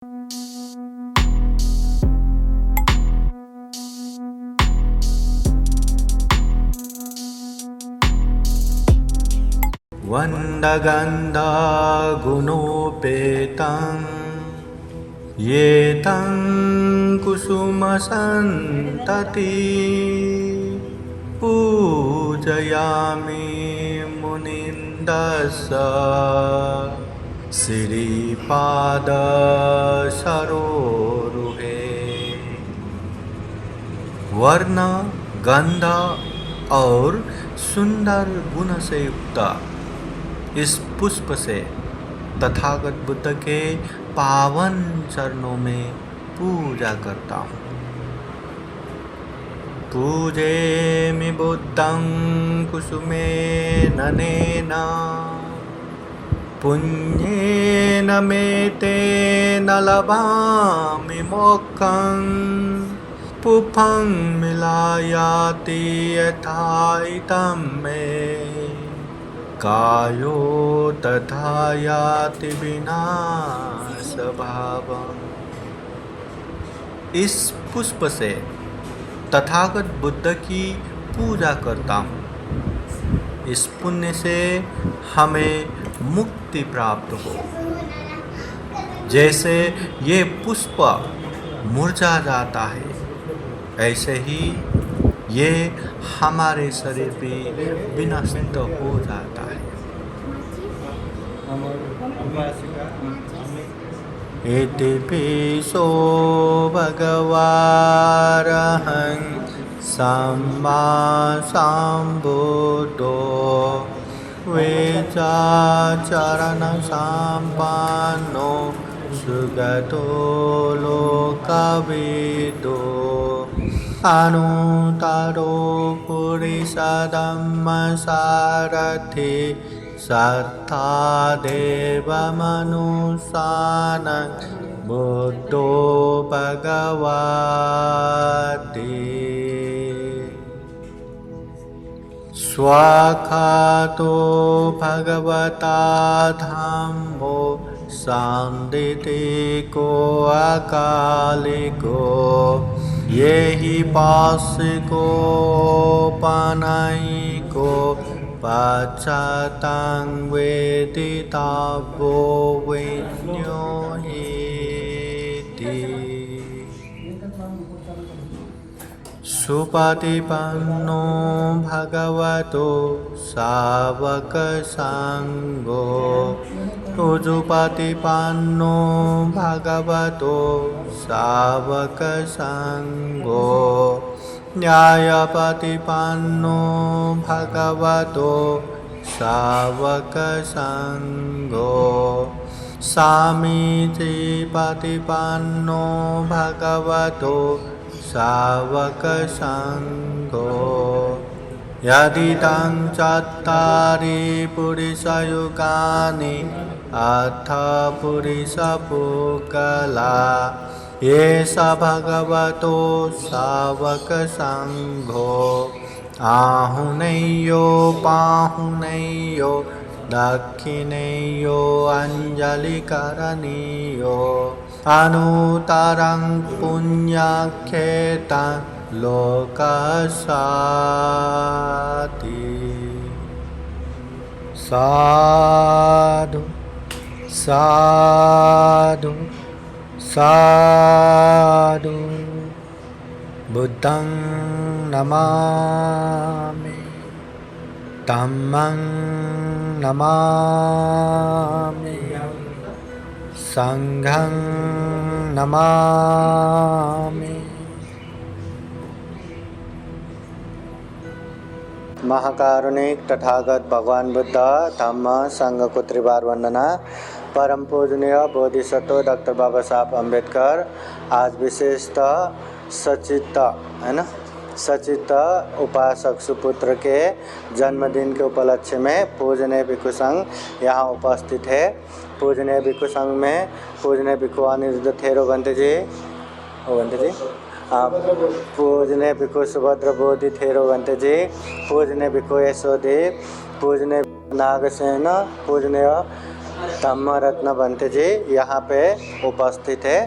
वन्दगन्धगुणोपेतं येतं कुसुमसन्तति पूजयामि मुनिन्दस्स श्रीपादसरोरुहे। वर्ण, गंध और सुंदर गुण से युक्त इस पुष्प से तथागत बुद्ध के पावन चरणों में पूजा करता हूँ। पूजेमि बुद्धं कुसुमेन ननेन पुण्येन मे तेन लभामि मोक्षं पुफं मिलायाति यथाहितं मे कायो तथा याति विनाशभावम्। इस पुष्प से तथागत बुद्ध की पूजा करता हूँ। इस पुण्य से हमें मुक्ति प्राप्त हो। जैसे ये पुष्प मुरझा जाता है, ऐसे ही ये हमारे शरीर पे विनष्ट हो जाता है। इति पिसो भगवारहं सम्मा सम्बुद्धो वेदाचरण सम्पन्नो सुगतो लोकविदो अनुत्तरो पुरुषधम्मसारथि सत्ता देवमनुष्याणां बुद्धो भगवति। स्वाखातो भगवता धम्मो सांदितिको अकालिको येहि पासिको पानयिको पाश्चातं वेदितव्यो विज्ञो इति। सुपतिपन्नो भगवतो सावकसङ्गो उजुपतिपन्नो भगवतो सावकसङ्गो न्यायपतिपन्नो भगवतो सावकसङ्गो सामीचिपतिपन्नो भगवतो सावकसङ्गो। यदिदं चत्वारि पुरुषयुगानि अथ पुरुषपुगला एष भगवतो सावकसङ्घो आहुनेयो पाहुनेयो दक्षिणेयो अञ्जलिकरणीयो अनुत्तरं पुण्यक्षेत्रं लोकसाति। साधु साधु साधु। बुद्धं नमामि, धम्मं नमामि, संघं नमामि। महाकारुणिक तथागत भगवान बुद्ध धम्म संघ को त्रिवार वंदना। परम पूजनीय बोधिसत्व डॉक्टर बाबा साहब अम्बेडकर आज विशेषतः सचित है ना, सचित उपासक सुपुत्र के जन्मदिन के उपलक्ष्य में पूजनीय भिक्षु संघ यहाँ उपस्थित है। पूजनीय भिक्षु संघ में पूजनीय भिक्षु अनिरुद्ध थेरो बंते जी, पूजनीय भिक्षु सुभद्र बोधि थेरो बंते जी, पूजनीय भिक्षु यशोदेव, पूजनीय नागसेन, पूजनीय धम्मरत्न बंते जी यहाँ पे उपस्थित है।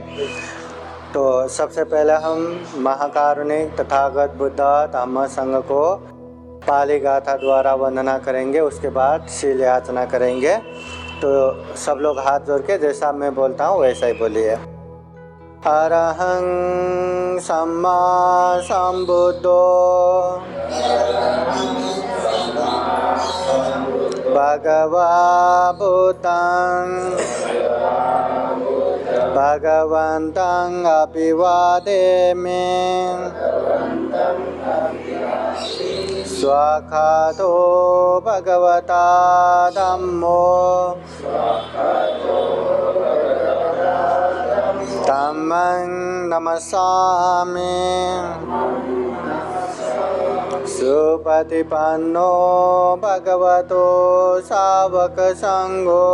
तो सबसे पहले हम महाकारुणिक तथागत बुद्ध धम्म संघ को पाली गाथा द्वारा वंदना करेंगे, उसके बाद शील याचना करेंगे। तो सब लोग हाथ जोड़ के जैसा मैं बोलता हूँ वैसा ही बोलिए। अरहं सम्मा संबुद्धो भगवा भूतं भगवन्तं अभिवादेमि स्वाखातो भगवता धम्मो धम्मं नमस्सामि सुपतिपन्नो भगवतो सावक संघो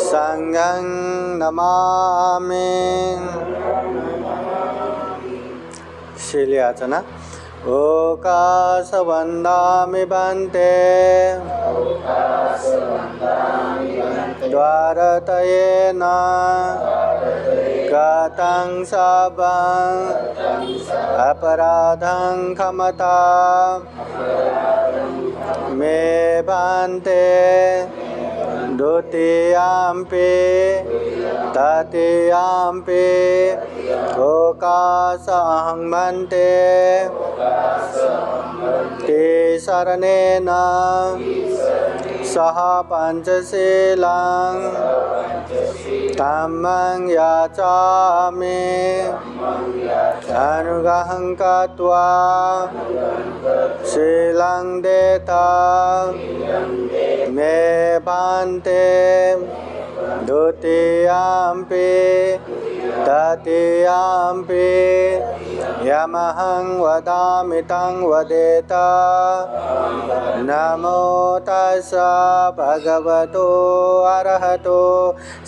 संघं नमामि। शील याचना। ओकाशवन्दामि बन्ते द्वारतयेन गतं सबं अपराधं क्षमता मे बन्ते द्वितीयाम्पि तृतीयाम्पि ओकाशं बन्ते ते शरणेन सह पंचशीलं धम्मं याचामि अनुग्रहं कृत्वा शीलं देता मे बन्ते द्वितीयाम्पि तृतीयाम्पि यमहं वदामि तं वदेत। नमो तस्स भगवतो अरहतो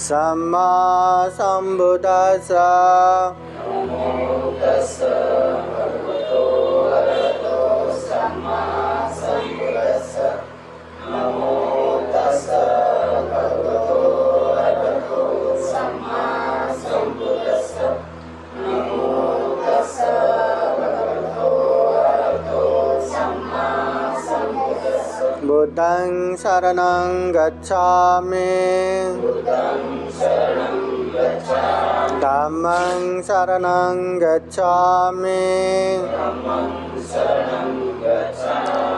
सम्मा सम्बुद्दस्स। बुद्धं शरणं गच्छामि धम्मं शरणं गच्छामि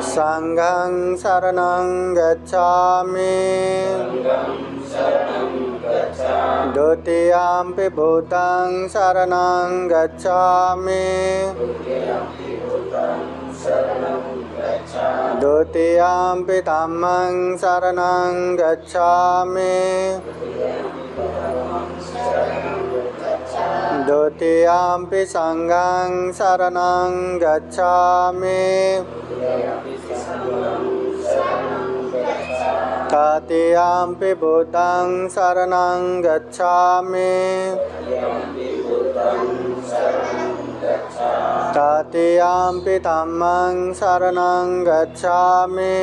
संघं शरणं गच्छामि द्वितीयाम्पि भूतं शरणं गच्छामि द्वितीयाम्पि धम्मं शरणं गच्छामि द्वितीयाम्पि संघं शरणं गच्छामि तृतीयाम्पि बुद्धं शरणं गच्छामि तृतीयाम्पि धम्मं शरणं गच्छामि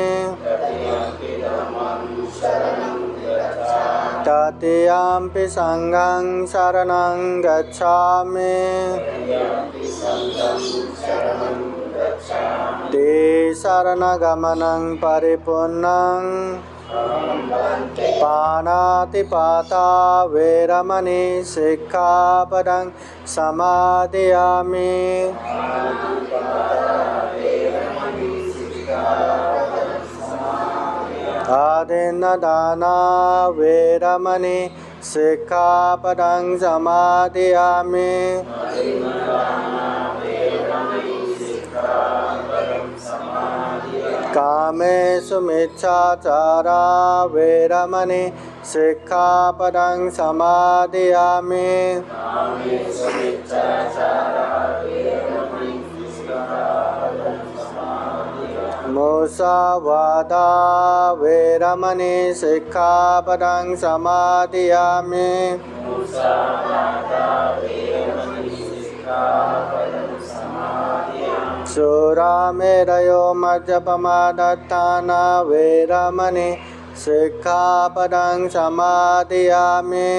तृतीयाम्पि संघं शरणं गच्छामि ते शरणगमनं परिपूर्णं पानातिपाता वेरमणि सिक्खापदं समादयामि। आदिन्नदाना वेरमणि सिक्खापदं समादयामि। कामेषु मिच्छाचारा वेरमणि सिक्खापदं समादयामि। मुसावादा वेरमणि सिक्खापदं समादयामि। सुरामेरयो मज्जपमादत्ताना वैरमणि सिक्खापदं समादियामि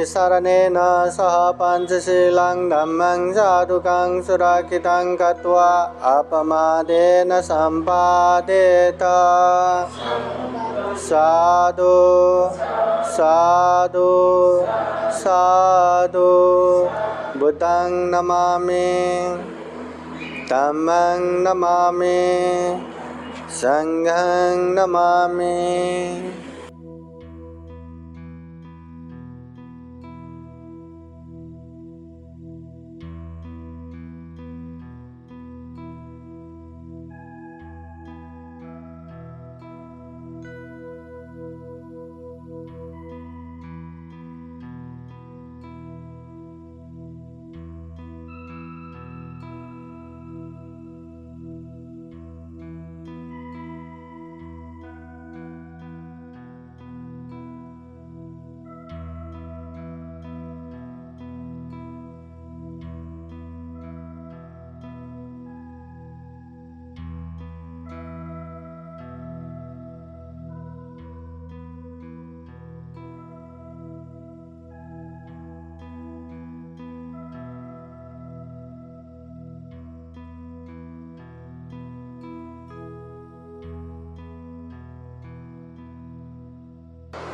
शरणेन सह पंचशीलं धम्मं साधुकं सुरक्षितं कृत्वा अपमादेन सम्पादेत साधु साधु साधु बुद्धं नमामि धम्मं नमामि संघं नमामि।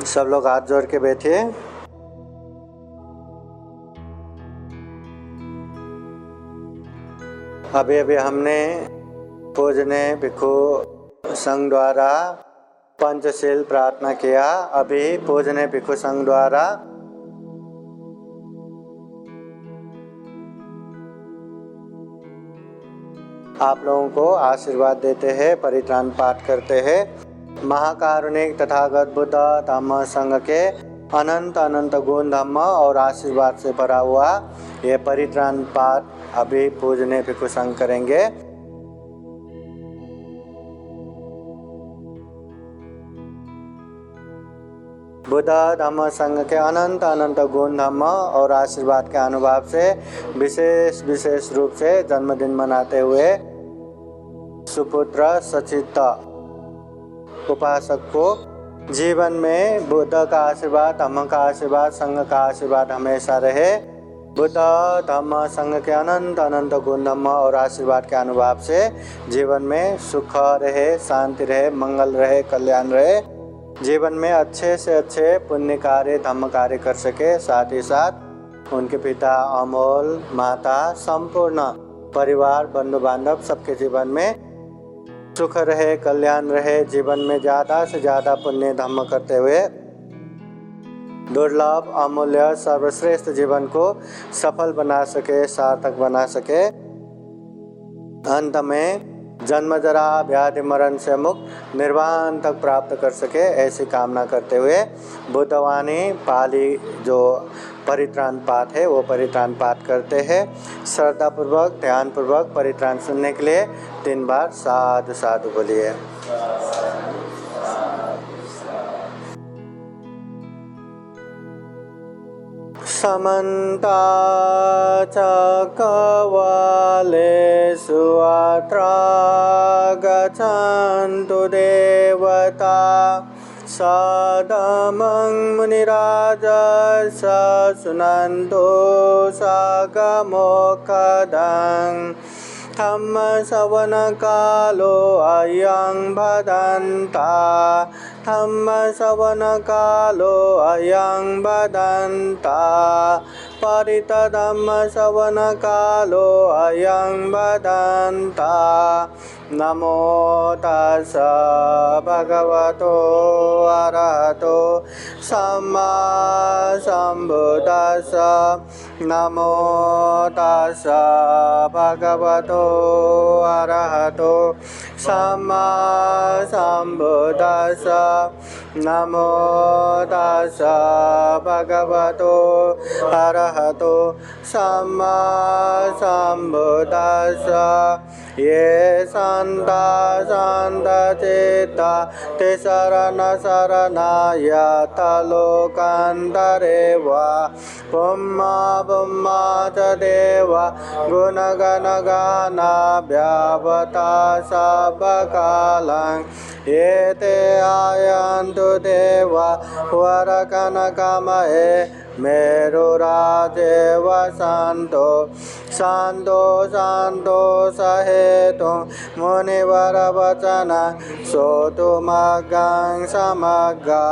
सब लोग हाथ जोड़ के बैठिए। अभी अभी हमने पूजनीय भिक्षु संघ द्वारा पंचशील प्रार्थना किया। अभी पूजनीय भिक्षु संघ द्वारा आप लोगों को आशीर्वाद देते हैं, परित्राण पाठ करते हैं। महाकारुणिक तथागत बुद्ध धम्म संघ के अनंत अनंत गुण धम्म और आशीर्वाद से भरा हुआ ये परित्राण पाठ अभी पूजनीय भिक्षु संघ करेंगे। बुद्ध धम्म संघ के अनंत अनंत गुण धम्म और आशीर्वाद के अनुभव से विशेष रूप से जन्मदिन मनाते हुए सुपुत्र सचित उपासक को जीवन में बुद्ध का आशीर्वाद, धम्म का आशीर्वाद, संघ का आशीर्वाद हमेशा रहे। बुद्ध धम्म संघ के अनंत अनंत गुण धम्म और आशीर्वाद के अनुभव से जीवन में सुख रहे, शांति रहे, मंगल रहे, कल्याण रहे। जीवन में अच्छे से अच्छे पुण्य कार्य, धम्म कार्य कर सके। साथ ही साथ उनके पिता अमोल, माता, संपूर्ण परिवार, बंधु बांधव सबके जीवन में सुख रहे, कल्याण रहे। जीवन में ज़्यादा से ज़्यादा पुण्य धम्म करते हुए दुर्लभ, अमूल्य, सर्वश्रेष्ठ जीवन को सफल बना सके, सार्थक बना सके। अंत में जन्म जरा व्याधि मरण से मुक्त निर्वाण तक प्राप्त कर सके, ऐसी कामना करते हुए बुद्धवाणी पाली जो परित्राण पाठ है वो परित्राण पाठ करते हैं। श्रद्धापूर्वक, ध्यानपूर्वक परित्राण सुनने के लिए 3 बार साधु साधु बोलिए। समन्ता चक्रवालेषु अत्र गच्छन्तु देवता सदमं मुनिराजः शृण्वन्तु सागमोक्खदं धम्मश्रवणकालो अयं भदन्ता धम्मश्रवणकालो अयं भदन्ता परितधम्मश्रवणकालो अयं भदन्ता। नमो तस्स भगवतो अरहतो सम्मा सम्बुद्दस्स। नमो तस्स भगवतो अरहतो सम्मा सम्बुद्दस्स। नमो तस्स भगवतो अरहतो सम्मा सम्बुद्दस्स। ये शान्ता शान्तचित्ता ते शरणशरणायथ लोकान्तरे वा पुम्मा पुम्मा च देव गुणगणगानाभ्यावता सबकालं ये ते आयन्तु देवा वरकनकमहे मेरुराजेव शान्तो शान्तो शान्तो सहेतु मुनिवरवचन सोतुमग्गं समग्गा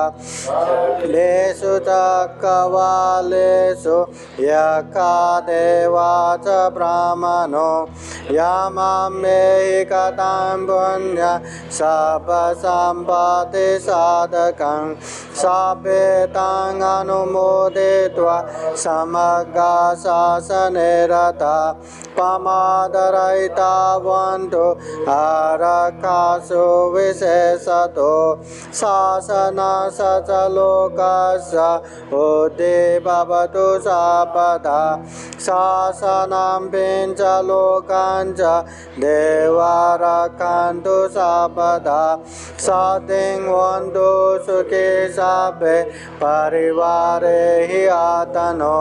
लेषु चक्रवालेषु यक्खादेवा च ब्राह्मणो यामामेहि कथं पुण्य सपसम्पत्ति साधकं सापेतां अनुमोदित्वा समग्गा शासने रता पमादरहिता वन्तु आरक्षासु विशेषतो शासनस्य च लोकस्य उद्धि भवतु सर्वदा शासनं पिञ्च लोकाञ्च देवा रक्षन्तु सर्वदा सतिर्वन्तु सुखी सर्वे परिवारे हि आतनो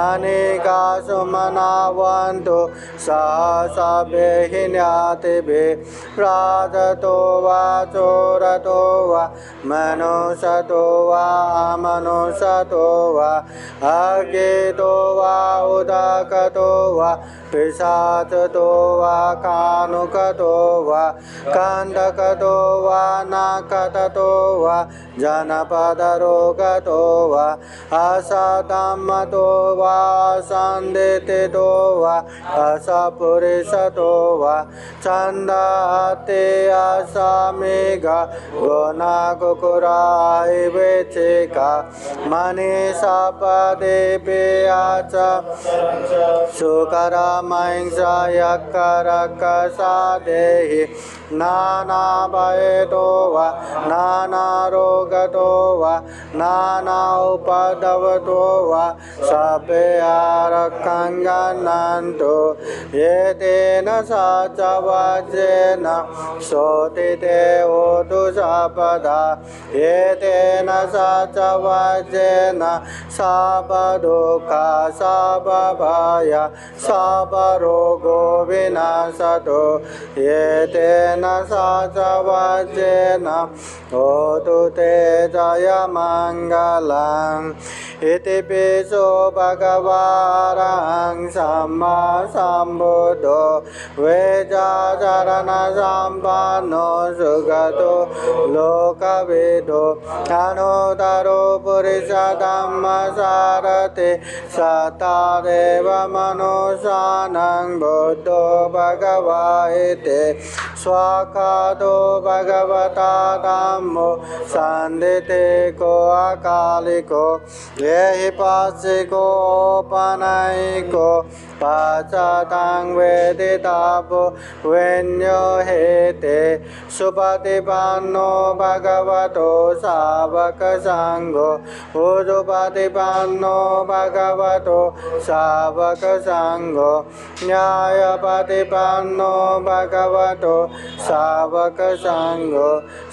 अनेका सुमनावन्तु सहसभ्ये हि ज्ञातिभिः राजतो वा चोरतो वा मनुष्यतो वा अमनुष्यतो वा अज्ञेतो वा उदकतो वा पिशाचतो वा कानुकतो वा कण्टकतो वा नाकततो वा जनपदरोगतो वा असधम्मतो वा असन्दितो वा असपुरुषतो वा छन्दते असमेघ गुणकुकुरायवेचिका मनीषापदेव्या च सुकरमहिंसा यक्करकसादेहि नानाभयतो वा नानारोगतो वा नाना उपद्रवतो वा सर्वे आरक्षन्तु एतेन सचवचेन सोतिते होतु सर्वदा एतेन सचवचेन सर्वदुःख सर्वभय सर्वरोगो विनाशतु एतेन सचवचेन होतु ते जयमङ्गलम् इति पिशो भगवान् सम्मा सम्बुद्धो वेदाचरणसम्पन्नो सुगतो लोकविदो अनुतरो पुरुषधम्मसारथि सतादेव मनुष्याणां बुद्धो भगवा इति स्वाखातो भगवता धम्मो सन्दितिको अकालिको येहि पाशिकोपनयिको पाचतां वेदितापो वेन्यो हेते सुपतिपन्नो भगवतो सावकसङ्घो उजुपतिपन्नो भगवतो सावकसङ्घो न्यायपतिपन्नो भगवतो सावकसङ्घो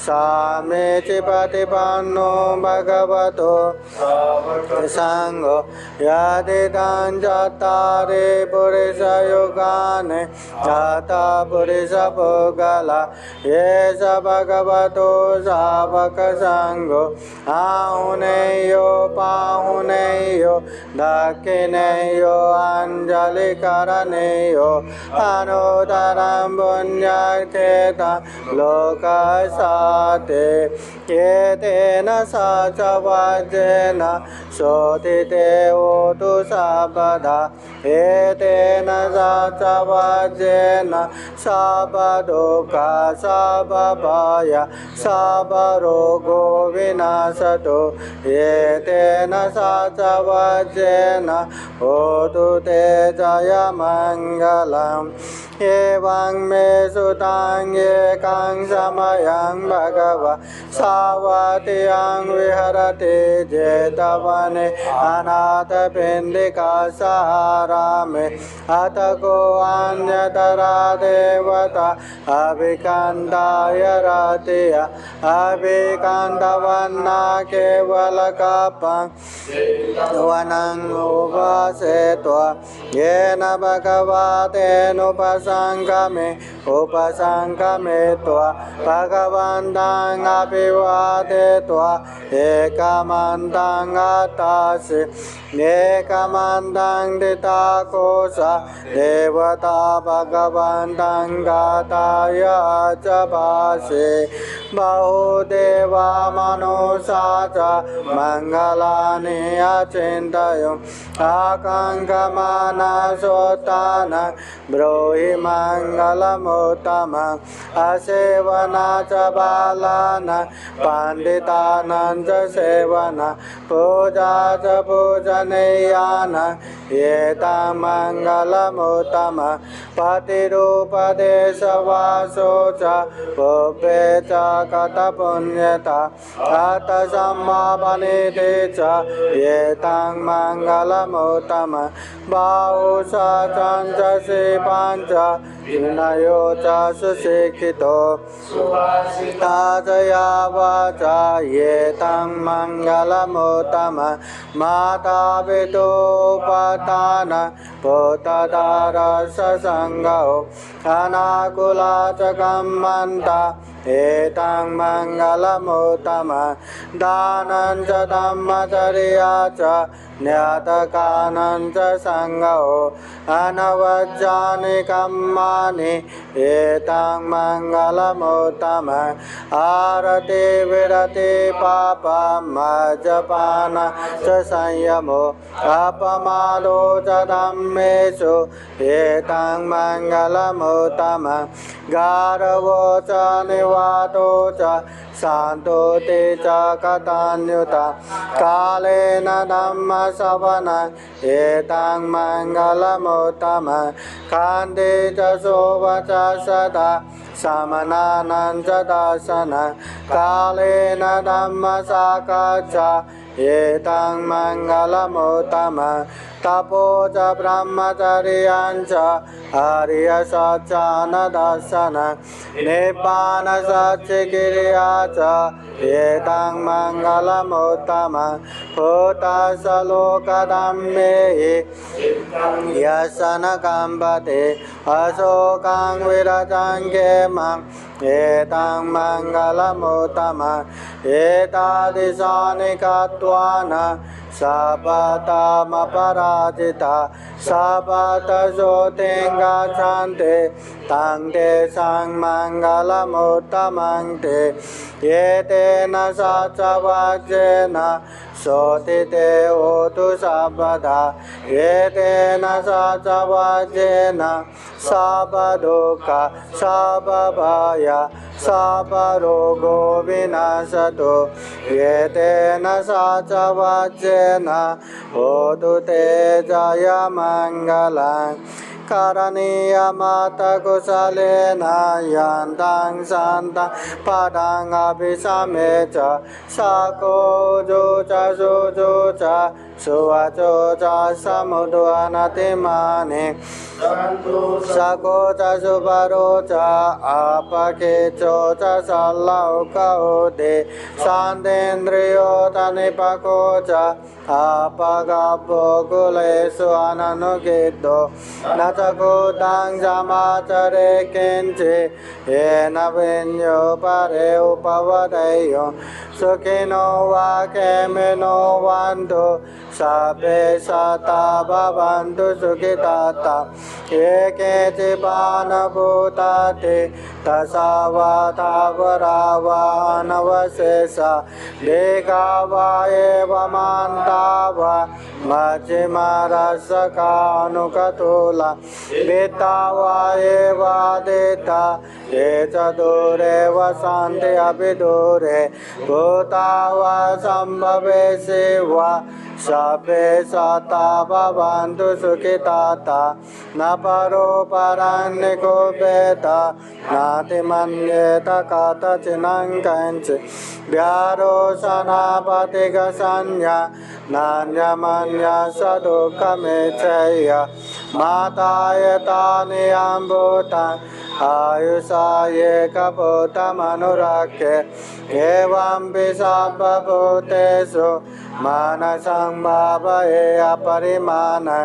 सामेचिपतिपन्नो भगवतो सावकसङ्घो यदिदं चत्वारि पुरुषयुगानि जाता पुरुषपुगला ये स भगवतो सावकसङ्घो आहुनेयो पाहुनेयो दक्षिणेयो अञ्जलिकरणेयो अनुतरं पुण्यक्षेत्रं लोकसाते एतेन सचवचेन शोधिते होतु सर्वदा एतेन सचवचेन सर्वदुःख सर्वभय सर्वरोगो विनाशतु एतेन सचवचेन होतु ते जयमङ्गलम् एवं मे सुतां एकं समयं भगव सावतीयं विहरति जेतवने अनाथपिण्डिकासारामे अथ को अन्यतरा देव देवता अभिकान्ताय रतिय अभिकान्तवन्ना केवलकपं वनं उपासेत्वा येन भगवतेनुपसङ्गमे उपसङ्गमेत्वा भगवन्तं अभिवादयित्वा एकमन्तं गतासि एकमन्तं दिताकोश देवता भगवन्तं गताय च भासि बहुदेवा मनुषा च मङ्गलानि अचिन्तयम् आकाङ्क्षमानसोत्थान ब्रूहि मङ्गलमुत्तमम् असेवना च बालान पण्डितानां च सेवन पूजा च पूजनीयान एतं मङ्गलमुत्तमम् पतिरूपदेशवासो च पुब्बे च कथपुण्यता अथ सम्मापनिधि च एतं मङ्गलमुत्तमम् बाहुषा चञ्चसि पञ्च विनयो च सुशिक्षितो ताजया वाचा एतं मङ्गलमुत्तमम् माता पितोपतान पुत्रदारससङ्गो अनाकुला च कम्मन्ता एतं मङ्गलमुत्तमम् दानं च धम्मचर्या च न्यतकानं च सङ्गो अनवज्जानि कर्माणि एतं मङ्गलमुत्तमम् आरति विरति पापमज्जपान च संयमो अपमादो च धम्मेषु एतं मङ्गलमुत्तमम् गारवो च निवातो च शान्तोति च कथान्युता कालेन धम्मश्रवण एतं मङ्गलमुत्तमम् कान्ते च शोभच सदा समनानं च दर्शन कालेन धम्मसाक्षात् एतं मङ्गलमुत्तमम् तपो च ब्रह्मचर्यं च हरियसच्चान दर्शन निब्बान सच्चिक्रिया च एतं मङ्गलमुत्तमम् भूतसलोकधम्मे यशन कम्पते अशोकं विरजं क्षेमम् एतं मङ्गलमुत्तमम् एतादृशानि कृत्वान सपथमपराजिता सपथज्योतिं गच्छन्ति तं तेषां मङ्गलमुत्तमं ते एतेन सचवज्रेण शोधिते होतु सर्वदा एतेन सचवज्रेण सर्वदुःख सर्वभय सर्वरोगो विनाशतु एतेन सचवज्रेण होतु ते जय मङ्गलम् करणीयमत कुशलेन यन्तं सन्तं पदं अभिसमे च सकोजो च सुजो च सुवचो च समुद्वनतिमानि सको च सुपरो च अपकेचो च सल्लौकौदे शान्तेन्द्रियो तनिपको च अपगभो कुलेषु अननुगिद्धो न च कुतं समाचरे किञ्चित् येन विඤ्यो परे उपवदेयो सुखिनो वा क्षेमिनो वन्तु सर्वे सता भवन्तु सुखिताः ये केचिदनुभूताति तसावतावरा वा अनवशेषा देगा वा एवमान्ता वा मध्यमरसकानुकतुला वित्ता वा एवादिता ये च दूरे वसन्ति अपि दूरे भूता वा सम्भवेषि वा सर्वे सता भवन्तु सुखिताः न परो परन्निको वेद नाति मन्येत कथचिनं कञ्चित् व्यारोसनापतिगसंज्ञा नान्यमन्या स दुःखमेच्छय माताय तानि अम्भूतानि आयुषा ये कपोतमनुराख्ये एवं सर्वभूतेषु मानसं भावये अपरिमाणं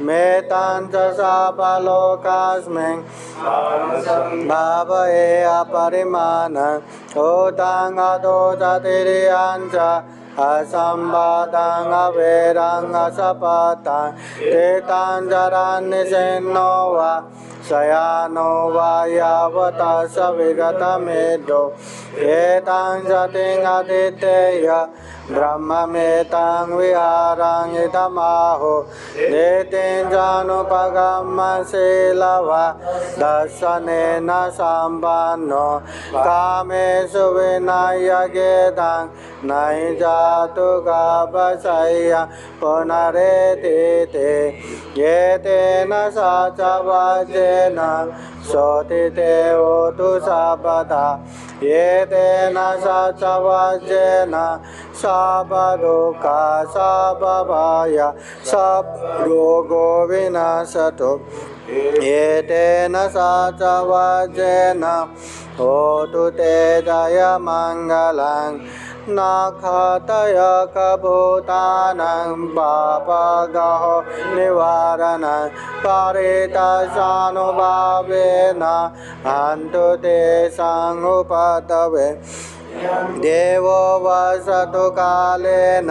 मेतां च सर्वलोकास्मिन् भावये अपरिमाणं ओतां अदोषतिरियां च असंवादं अवेरं असपतं तेतां जरान्निसेन्नो वा शयानो वा यावता सविगतमेधो एतां सतिं अदितेय ब्रह्ममेतां विहारं इदमाहो नेतिं जानुपगमशीलवा दर्शनेन सम्पन्नो कामेषु विनयगेदं नहि जातु गावशय्य पुनरेतिते एतेन सा च वज्रेण सोतिते होतु सर्वदा एतेन सा च वज्रेण सर्वदुःखा सर्वभय सर्वरोगो विनाशतु एतेन सा च वज्रेण होतु ते जयमङ्गलं न खातय कभूतानं पापगहो निवारणं परितसानुभावेन हन्तु तेषां उपतवे देवो वसतु कालेन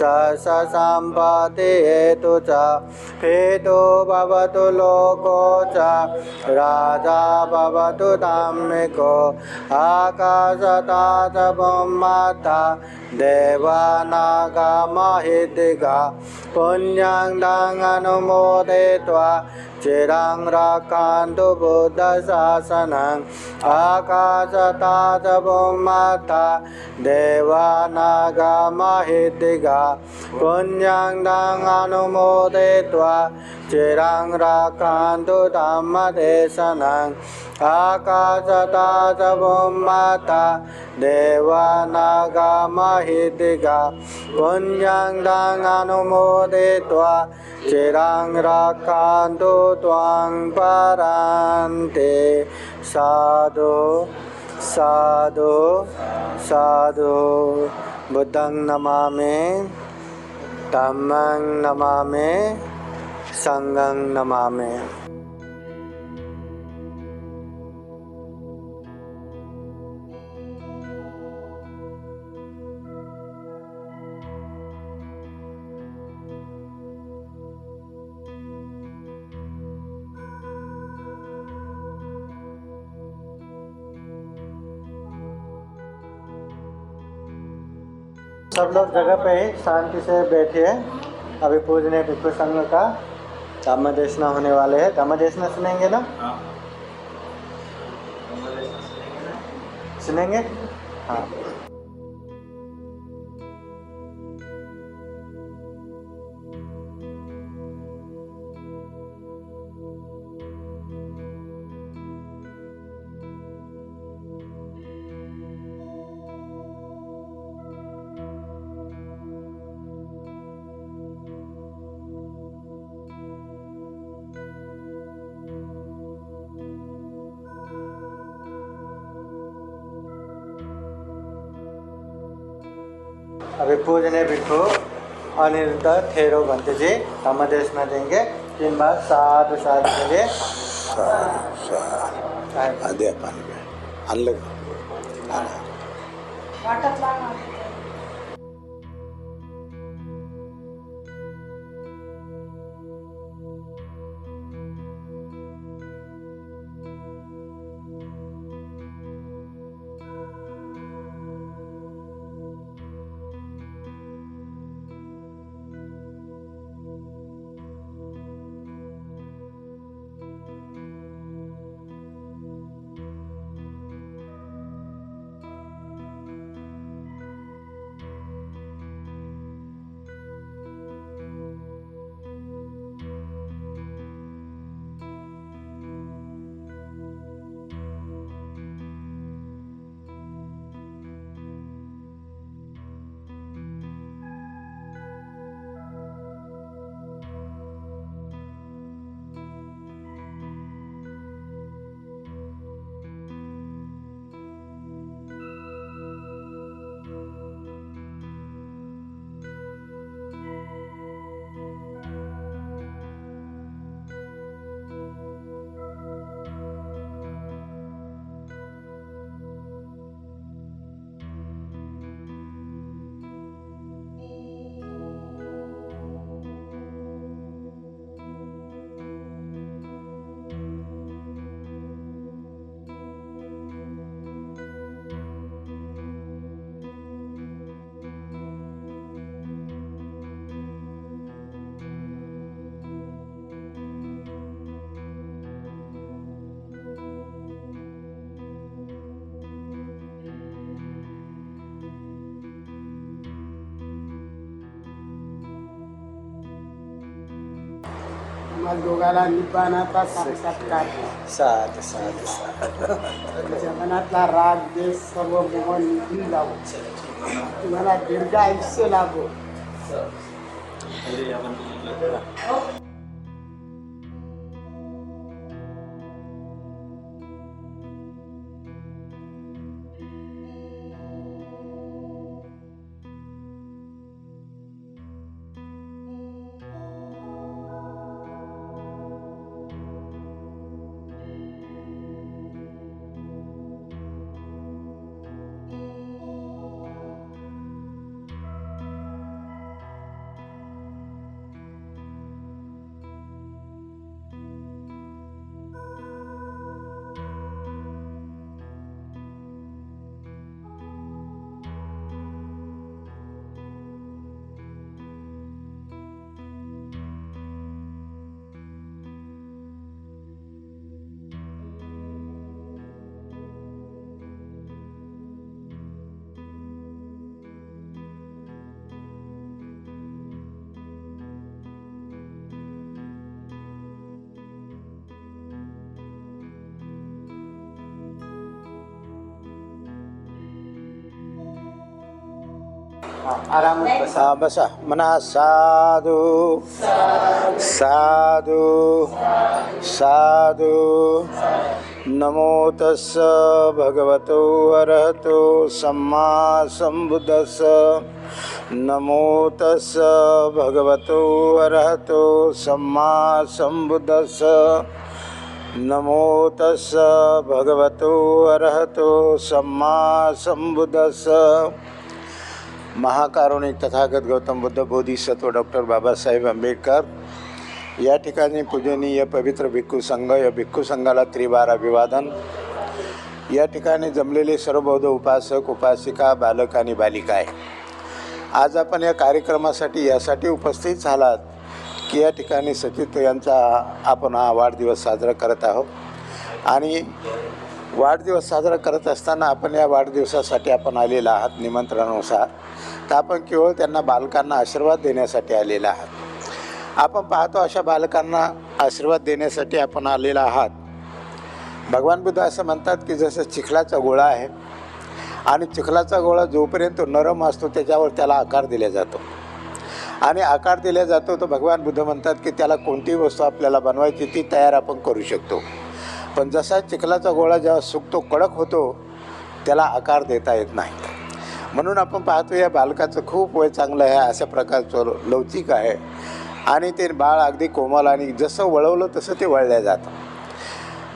सम्पत्ति हेतु च हेतु भवतु लोको च राजा भवतु धार्मिको आकाशतात ब्रह्मता देवानागमहितिगा पुण्यं दं अनुमोदयित्वा चिरं रक्षन्तु बुद्धशासनम् आकाशतात ब्रह्मता देवानागमहितिगा पुण्यं दं अनुमोदयित्वा चिरं रक्षन्तु धम्मदेशनम् आकाशतात ब्रह्मता देवानागमहितिगा पुण्यं दं अनुमोदयित्वा चिरं रक्षन्तु त्वां परान्ते साधु साधु साधु बुद्धं नमामि धम्मं नमामि संघं नमामि। सब लोग जगह पे ही शांति से बैठिए। अभी पूजनीय भिक्षु संघ का धम्मदेशना होने वाले हैं। धम्मदेशना सुनेंगे ना? सुनेंगे? हाँ। अभी पूजनीय भिक्षु अनिरुद्ध थेरो भंते जी धम्मदेशना देंगे। 3 बार साधु साधु के लिए अदे पानी में अलग आम्हाला दोघाला निब्बाणाचा साक्षात्कार साथ साथ साथ जगनातला राग देश सर्व मोह निघून जावं, तुम्हाला दीर्घ आयुष्य लाभो. आरामात बसा. बसा म्हणा साधू साधू साधू. नमो तस्स भगवतो अरहतो सम्मा संबुद्धस्स. नमो तस्स भगवतो अरहतो सम्मा संबुद्धस्स. नमो तस्स भगवतो अरहतो सम्मा संबुद्धस्स. महाकारुणिक तथागत गौतम बुद्ध बोधिसत्व डॉक्टर बाबासाहेब आंबेडकर या ठिकाणी पूजनीय पवित्र भिक्खू संघ, या भिक्खू संघाला त्रिवार अभिवादन. या ठिकाणी जमलेले सर्व बौद्ध उपासक उपासिका, बालक आणि बालिका आहे. आज आपण या कार्यक्रमासाठी यासाठी उपस्थित झालात की या ठिकाणी सचित्र यांचा आपण हा वाढदिवस साजरा करत आहोत. आणि वाढदिवस साजरा करत असताना आपण या वाढदिवसासाठी आपण आलेला आहात निमंत्रणानुसार. तर आपण केवळ त्यांना बालकांना आशीर्वाद देण्यासाठी आलेला आहात. आपण पाहतो अशा बालकांना आशीर्वाद देण्यासाठी आपण आलेला आहात. भगवान बुद्ध असं म्हणतात की जसं चिखलाचा गोळा आहे आणि चिखलाचा गोळा जोपर्यंत नरम असतो त्याच्यावर त्याला आकार दिला जातो आणि आकार दिला जातो तर भगवान बुद्ध म्हणतात की त्याला कोणतीही वस्तू आपल्याला बनवायची ती तयार आपण करू शकतो. पण जसा चिखलाचा गोळा जेव्हा सुकतो, कडक होतो, त्याला आकार देता येत नाही. म्हणून आपण पाहतो या बालकाचं खूप वय चांगलं आहे, अशा प्रकारचं लवचिक आहे आणि ते बाळ अगदी कोमल आणि जसं वळवलं तसं ते वळलं जातं.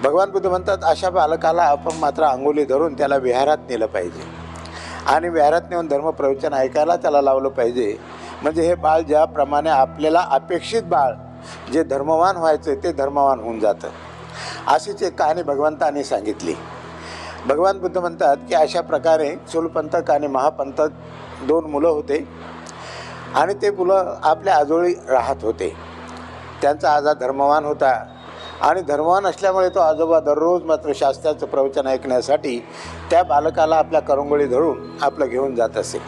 भगवान बुद्ध म्हणतात अशा बालकाला आपण मात्र अंगुली धरून त्याला विहारात नेलं पाहिजे आणि विहारात नेऊन धर्मप्रवचन ऐकायला त्याला लावलं पाहिजे. म्हणजे हे बाळ ज्याप्रमाणे आपल्याला अपेक्षित बाळ जे धर्मवान व्हायचं ते धर्मवान होऊन जातं. अशीच एक कहाणी भगवंतांनी सांगितली. भगवान बुद्ध म्हणतात की अशा प्रकारे चूलपंथक आणि महापंथक दोन मुलं होते आणि ते मुलं आपल्या आजोळी राहत होते. त्यांचा आजा धर्मवान होता आणि धर्मवान असल्यामुळे तो आजोबा दररोज मात्र शास्त्राचं प्रवचन ऐकण्यासाठी त्या बालकाला आपल्या करंगोळी धरून आपलं घेऊन जात असे.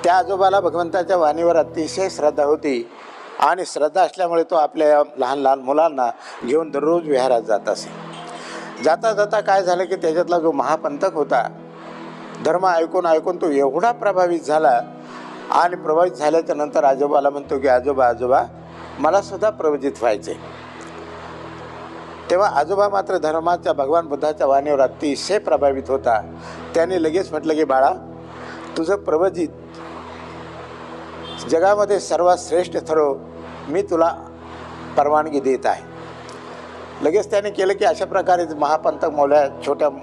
त्या आजोबाला भगवंताच्या वाणीवर अतिशय श्रद्धा होती आणि श्रद्धा असल्यामुळे तो आपल्या लहान लहान मुलांना घेऊन दररोज विहारात जात असे. जाता जाता काय झालं की त्याच्यातला जो महापंथक होता, धर्म ऐकून ऐकून तो एवढा प्रभावित झाला आणि प्रभावित झाल्याच्या नंतर आजोबाला म्हणतो की आजोबा आजोबा मला सुद्धा प्रवचित व्हायचे. तेव्हा आजोबा मात्र धर्माच्या भगवान बुद्धाच्या वाणीवर अतिशय प्रभावित होता. त्याने लगेच म्हटलं की बाळा तुझं प्रवचित जगामध्ये सर्वात श्रेष्ठ ठरव, मी तुला परवानगी देत आहे. लगेच त्याने केलं की अशा प्रकारे महापंथक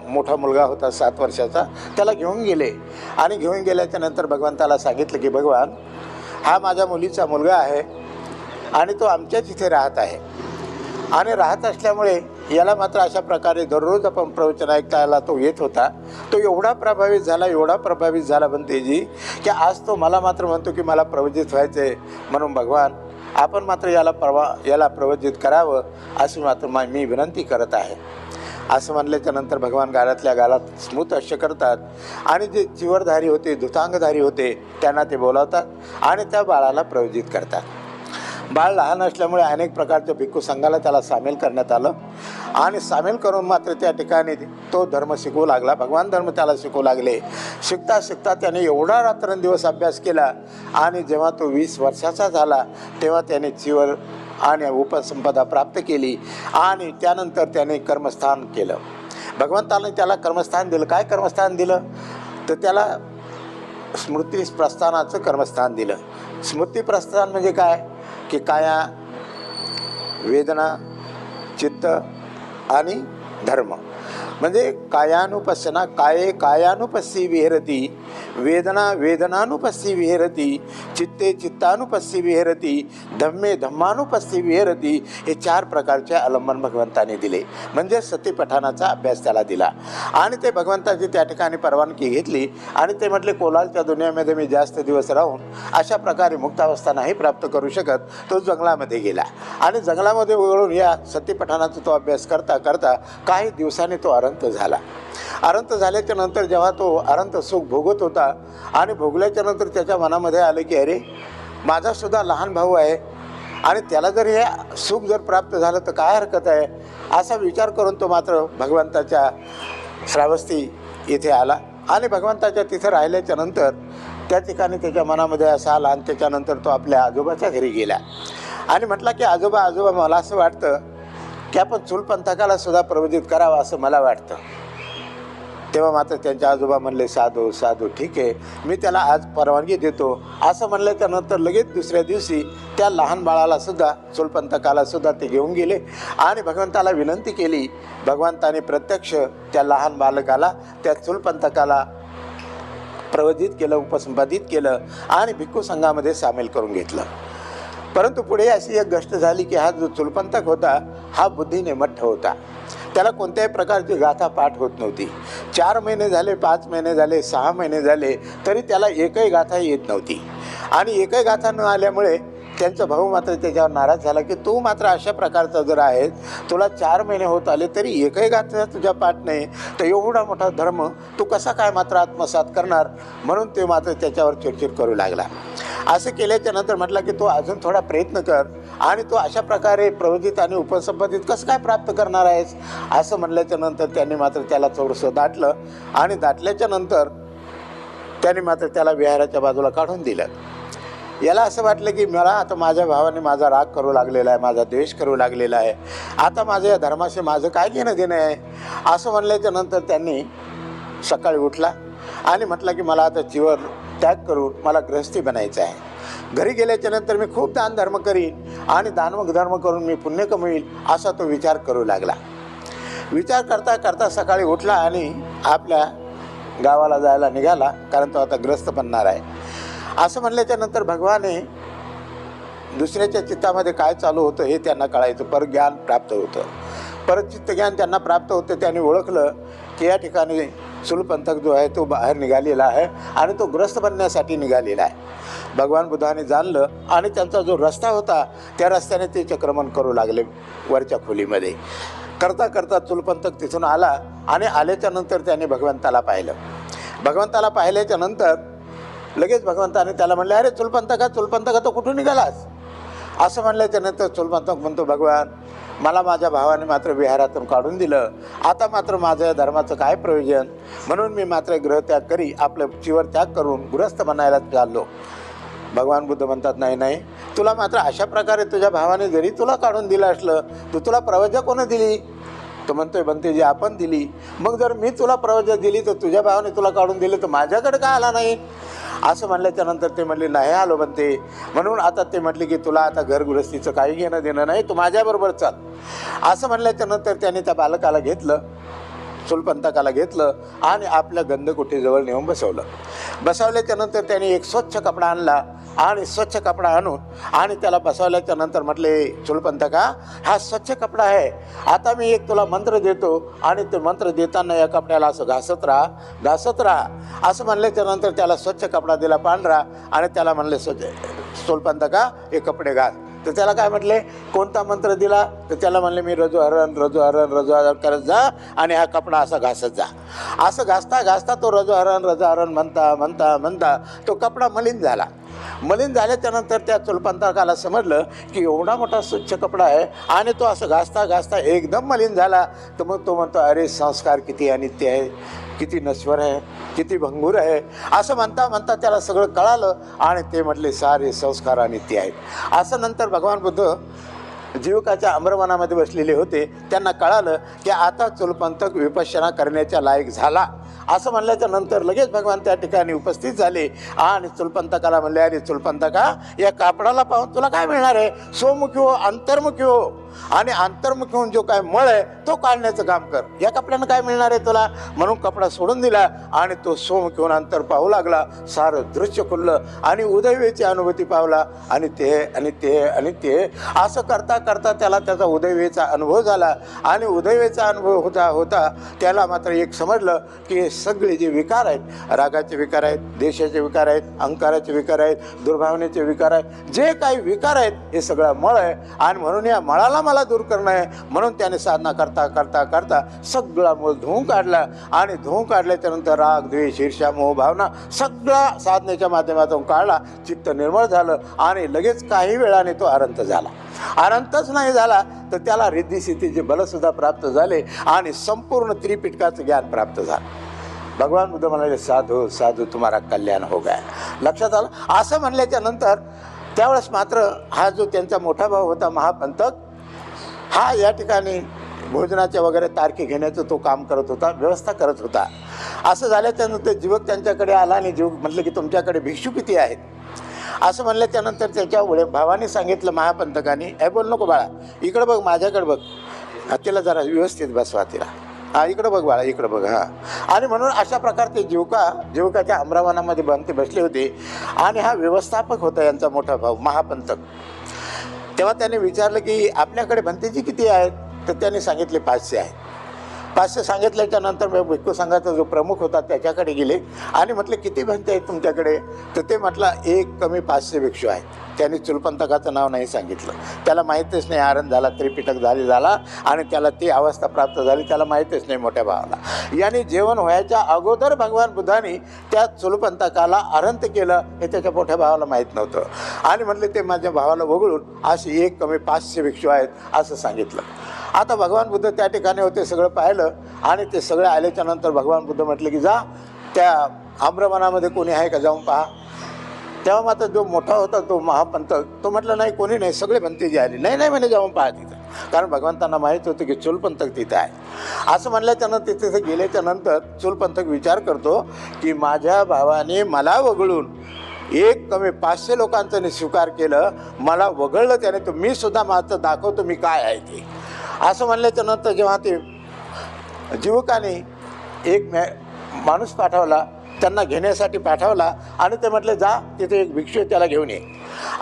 मोठा मुलगा होता 7 वर्षाचा, त्याला घेऊन गेले आणि घेऊन गेल्याच्या नंतर भगवंताला सांगितलं की भगवान हा माझ्या मुलीचा मुलगा आहे आणि तो आमच्याच इथे राहत आहे आणि राहत असल्यामुळे याला मात्र अशा प्रकारे दररोज आपण प्रवचन ऐकायला तो येत होता. तो एवढा प्रभावित झाला बनतेजी की आज तो मला मात्र म्हणतो की मला प्रवचित व्हायचं आहे. म्हणून भगवान आपण मात्र याला प्रवचित करावं अशी मात्र मी विनंती करत आहे. असं म्हणल्याच्या नंतर भगवान गालातल्या गालात स्मृत अश्य करतात आणि जे चिवरधारी होते, धुतांगधारी होते त्यांना ते बोलावतात आणि त्या बाळाला प्रवचित करतात. बाळ लहान असल्यामुळे अनेक प्रकारच्या भिक्खू संघाला त्याला सामील करण्यात आलं आणि सामील करून मात्र त्या ठिकाणी तो धर्म शिकवू लागला, भगवान धर्म त्याला शिकवू लागले. शिकता शिकता त्याने एवढा रात्रंदिवस अभ्यास केला आणि जेव्हा तो 20 वर्षाचा झाला तेव्हा त्याने चिवर आणि उपसंपदा प्राप्त केली आणि त्यानंतर त्याने कर्मस्थान केलं. भगवंताने त्याला कर्मस्थान दिलं. काय कर्मस्थान दिलं तर त्याला स्मृती प्रस्थानाचं कर्मस्थान दिलं. स्मृती प्रस्थान म्हणजे काय की काया, वेदना, चित्त आणि धर्म. म्हणजे कायानुपस्सना, काये कायानुपस्सी विहरती, वेदना वेदनानुपस्सी विहरती, चित्ते चित्तानुपस्सी विहरती, धम्मे धम्मानुपस्सी विहरती. हे 4 प्रकारचे अवलंबन भगवंताने दिले. म्हणजे सतीपठाणाचा अभ्यास त्याला दिला आणि ते भगवंताची त्या ठिकाणी परवानगी घेतली आणि ते म्हटले कोलालच्या दुनियामध्ये मी जास्त दिवस राहून अशा प्रकारे मुक्तावस्था नाही प्राप्त करू शकत. तो जंगलामध्ये गेला आणि जंगलामध्ये वळून या सतीपठाणाचा तो अभ्यास करता करता काही दिवसांनी तो अरंत झाला. अरंत झाल्याच्या नंतर जेव्हा तो अरंत सुख भोगत होता आणि भोगल्याच्या नंतर त्याच्या मनामध्ये आलं की अरे माझासुद्धा लहान भाऊ आहे आणि त्याला जर हे सुख जर प्राप्त झालं तर काय हरकत आहे, असा विचार करून तो मात्र भगवंताच्या श्रावस्ती इथे आला आणि भगवंताच्या तिथं राहिल्याच्या नंतर त्या ठिकाणी त्याच्या मनामध्ये असा आला आणि त्याच्यानंतर तो आपल्या आजोबाच्या घरी गेला आणि म्हटला की आजोबा मला असं वाटतं की आपण चूलपंथकाला सुद्धा प्रबोधित करावं असं मला वाटतं. तेव्हा मात्र त्यांचे आजोबा म्हणले साधू साधू ठीक आहे, मी त्याला आज परवानगी देतो असं म्हणल्याच्या नंतर लगेच दुसऱ्या दिवशी त्या लहान बाळाला सुद्धा चूलपंथकाला सुद्धा ते घेऊन गेले आणि भगवंताला विनंती केली. भगवंताने प्रत्यक्ष त्या लहान बालकाला त्या चूलपंथकाला प्रबोधित केलं, उपसंपादित केलं आणि भिक्खू संघामध्ये सामील करून घेतलं. परंतु पुढे अशी एक गोष्ट झाली की हा जो चूलपंथक होता हा बुद्धीने मठ्ठ होता. त्याला कोणत्याही प्रकारची गाथा पाठ होत नव्हती. 4 महिने झाले, 5 महिने झाले, 6 महिने झाले तरी त्याला एकही गाथा येत नव्हती आणि एकही गाथा न आल्यामुळे त्यांचा भाऊ मात्र त्याच्यावर नाराज झाला की तू मात्र अशा प्रकारचा जर आहे, तुला 4 महिने होत आले तरी एकही गाथा तुझ्या पाठ नाही, तर एवढा मोठा धर्म तू कसा काय मात्र आत्मसात करणार. म्हणून ते मात्र त्याच्यावर चिडचिड करू लागला. असं केल्याच्या नंतर म्हटलं की तू अजून थोडा प्रयत्न कर आणि तू अशा प्रकारे प्रवोधित आणि उपसंपादित कसं काय प्राप्त करणार आहेस. असं म्हणल्याच्या नंतर त्यांनी मात्र त्याला थोडंसं दाटलं आणि दाटल्याच्या नंतर त्यांनी मात्र त्याला विहाराच्या बाजूला काढून दिलं. याला असं वाटलं की मला आता माझ्या भावाने माझा राग करू लागलेला आहे, माझा द्वेष करू लागलेला आहे, आता माझ्या या धर्माशी माझं काय घेणं देणं आहे. असं म्हणल्याच्या नंतर त्यांनी सकाळी उठला आणि म्हटलं की मला आता चिवर त्याग करून मला गृहस्थी बनायचं आहे. घरी गेल्याच्या नंतर मी खूप दानधर्म करीन आणि दानधर्म करून मी पुण्य कमवील असा तो विचार करू लागला. विचार करता करता सकाळी उठला आणि आपल्या गावाला जायला निघाला, कारण तो आता ग्रस्त बनणार आहे. असं म्हणल्याच्या नंतर भगवाने दुसऱ्याच्या चित्तामध्ये काय चालू होतं हे त्यांना कळायचं, परज्ञान प्राप्त होतं. परचित्त ज्ञान त्यांना प्राप्त होतं. त्यांनी ओळखलं की या ठिकाणी चूलपंथक जो आहे तो बाहेर निघालेला आहे आणि तो ग्रस्त बनण्यासाठी निघालेला आहे. भगवान बुद्धाने जाणलं आणि त्यांचा जो रस्ता होता त्या रस्त्याने ते चक्रमण करू लागले वरच्या खोलीमध्ये. करता करता चूलपंथक तिथून आला आणि आल्याच्या नंतर त्याने भगवंताला पाहिलं. भगवंताला पाहिल्याच्या नंतर लगेच भगवंताने त्याला म्हणले अरे चूलपंथका तो कुठून निघालास. असं म्हणल्याच्या नंतर चूलपंथक म्हणतो भगवान मला माझ्या भावाने मात्र विहारातून काढून दिलं, आता मात्र माझ्या धर्माचं काय प्रयोजन, म्हणून मी मात्र गृहत्याग करी आपलं चिवर त्याग करून गृहस्थ बनायला चाललो. भगवान बुद्ध म्हणतात नाही नाही, तुला मात्र अशा प्रकारे तुझ्या भावाने जरी तुला काढून दिलं असलं तर तुला प्रवजा कोण दिली. तो म्हणतोय बनतेजी आपण दिली. मग जर मी तुला प्रवजा दिली तर तुझ्या भावाने तुला काढून दिलं तर माझ्याकडे का आला नाही. असं म्हणल्याच्या नंतर ते म्हणले नाही आलो बनते. म्हणून आता ते म्हटले की तुला आता घरगृहस्थीचं काही घेणं देणं नाही, तू माझ्याबरोबर चाल. असं म्हणल्याच्या नंतर त्याने त्या बालकाला घेतलं, चूलपंथकाला घेतलं आणि आपल्या गंधकुटीजवळ नेऊन बसवलं. बसवल्याच्या नंतर त्याने एक स्वच्छ कपडा आणला आणि स्वच्छ कपडा आणून आणि त्याला बसवल्याच्या नंतर म्हटले चूलपंथका हा स्वच्छ कपडा आहे, आता मी एक तुला मंत्र देतो आणि ते मंत्र देताना या कपड्याला असं घासत राहा. असं म्हणल्याच्या नंतर त्याला स्वच्छ कपडा दिला पांढरा आणि त्याला म्हणले चूलपंथका हे कपडे घाल. तर त्याला काय म्हटले कोणता मंत्र दिला तर त्याला म्हणले मी रजू हरण करत जा आणि हा कपडा असा घासत जा. असं घासता घासता तो रजू हरण म्हणता तो कपडा मलिन झाला. मलिन झाल्याच्या नंतर त्या चुलपंथकाला समजलं की एवढा मोठा स्वच्छ कपडा आहे आणि तो असं घासता घासता एकदम मलिन झाला. तर मग तो म्हणतो, अरे संस्कार किती अनित्य आहे, किती नश्वर आहे, किती भंगूर आहे. असं म्हणता म्हणता त्याला सगळं कळालं आणि ते म्हटले सारे संस्कार अनित्य आहेत. असं नंतर भगवान बुद्ध जीवकाच्या अमरवनामध्ये बसलेले होते. त्यांना कळालं की आता चुलपंथक विपश्यना करण्याच्या लायक झाला. असं म्हणल्याच्या नंतर लगेच भगवान त्या ठिकाणी उपस्थित झाले आणि चुलपंथकाला म्हणले, अरे चुलपंथका, या कापडाला पाहून तुला काय मिळणार आहे? स्वमुखी हो, अंतर्मुखी हो आणि अंतर्मुखी होऊन जो काय मळ आहे तो काढण्याचं काम कर. या कपड्यानं काय मिळणार आहे तुला? म्हणून कपडा सोडून दिला आणि तो स्वमुखी होऊन अंतर पाहू लागला. सारं दृश्य खुललं आणि उदयवेची अनुभूती पावला आणि ते असं करता करता त्याला त्याचा उदयवेचा अनुभव झाला. आणि उदयवेचा अनुभव होता त्याला मात्र एक समजलं की सगळे जे विकार आहेत, रागाचे विकार आहेत, देशाचे विकार आहेत, अहंकाराचे विकार आहेत, दुर्भावनेचे विकार आहेत, जे काही विकार आहेत हे सगळं मळ आहे आणि म्हणून या मळाला मला दूर करणं आहे. म्हणून त्याने साधना करता करता करता सगळा मूळ धुवून काढला आणि धुवून काढल्याच्या नंतर राग, द्वेष, ईर्ष्या, मोह, भावना सगळा साधनेच्या माध्यमातून काढला. चित्त निर्मळ झालं आणि लगेच काही वेळाने तो अनंत झाला. अनंतच नाही झाला तर त्याला रिद्धिसिद्धीचे बलसुद्धा प्राप्त झाले आणि संपूर्ण त्रिपिटकाचं ज्ञान प्राप्त झालं. भगवान बुद्ध म्हणाले, साधू साधू तुम्हारा कल्याण हो गया. लक्षात आलं? असं म्हणल्याच्या नंतर त्यावेळेस मात्र हा जो त्यांचा मोठा भाऊ होता महापंथक, हा या ठिकाणी भोजनाच्या वगैरे तारखे घेण्याचं तो काम करत होता, व्यवस्था करत होता. असं झाल्याच्यानंतर जीवक त्यांच्याकडे आला आणि जीवक म्हटलं की तुमच्याकडे भिक्षू किती आहेत? असं म्हणल्याच्यानंतर त्याच्या भावाने सांगितलं महापंथकाने, बोल नको बाळा, इकडं बघ, माझ्याकडे बघ, तिला जरा व्यवस्थित बसवा तिला, इकडं बघ बाळा, इकडं बघ. आणि म्हणून अशा प्रकारचे जीवकाच्या अमरावनामध्ये बनते बसले होते आणि हा व्यवस्थापक होता यांचा मोठा भाऊ महापंथक. तेव्हा त्याने विचारलं की आपल्याकडे भंतेजी किती आहेत? तर त्याने सांगितले 500 आहेत. 500 सांगितल्याच्या नंतर मी भिक्खू संघाचा जो प्रमुख होता त्याच्याकडे गेले आणि म्हटले, किती भंते आहेत तुमच्याकडे? तर ते म्हटलं, एक कमी 500 भिक्षू आहेत. त्यांनी चुलपंथकाचं नाव नाही सांगितलं. त्याला माहीतच नाही आरण झाला, त्रिपिटक झाला आणि त्याला ती अवस्था प्राप्त झाली, त्याला माहीतच नाही मोठ्या भावाला. याने जेवण व्हायच्या अगोदर भगवान बुद्धांनी त्या चुलपंथकाला अरंत केलं हे त्याच्या मोठ्या भावाला माहीत नव्हतं. आणि म्हटले ते माझ्या भावाला वगळून असे एक कमी 500 भिक्षू आहेत असं सांगितलं. आता भगवान बुद्ध त्या ठिकाणी होते, सगळं पाहिलं आणि ते सगळे आल्याच्या नंतर भगवान बुद्ध म्हटले की जा त्या आम्रवनामध्ये कोणी आहे का, जाऊन पहा. तेव्हा मात्र जो मोठा होता तो महापंथक तो म्हटलं, नाही कोणी नाही, सगळे भंतेजी आले. नाही म्हणे, जाऊन पहा तिथं. कारण भगवंतांना माहीत होतं की चुलपंथक तिथं आहे. असं म्हणल्याच्यानंतर तिथे गेल्याच्या नंतर चुलपंथक विचार करतो की माझ्या भावाने मला वगळून एक कमी 500 लोकांचं स्वीकार केलं, मला वगळलं त्याने, तर मी सुद्धा मात्र दाखवतो मी काय आहे ते. असं म्हणल्याच्या नंतर जेव्हा ते जीवकाने एक माणूस पाठवला, त्यांना घेण्यासाठी पाठवला आणि ते म्हटले जा तिथे एक भिक्षू त्याला घेऊन ये.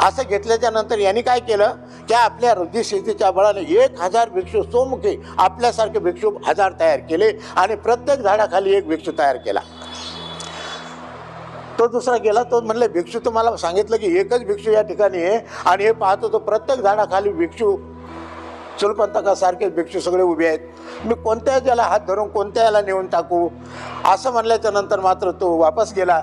असं घेतल्याच्या नंतर यांनी काय केलं की आपल्या रुद्धिसिद्धीच्या बळाने 1000 भिक्षू स्वमुखी आपल्यासारखे भिक्षू 1000 तयार केले आणि प्रत्येक झाडाखाली एक भिक्षू तयार केला. तो दुसरा गेला, तो म्हणले भिक्षू तुम्हाला सांगितलं की एकच भिक्षू या ठिकाणी आहे आणि हे पाहतो तो प्रत्येक झाडाखाली भिक्षू, चुलपंथकासारखे भिक्षू सगळे उभे आहेत, मी कोणत्या याला हात धरून कोणत्या याला नेऊन टाकू. असं म्हणल्याच्या नंतर मात्र तो वापस गेला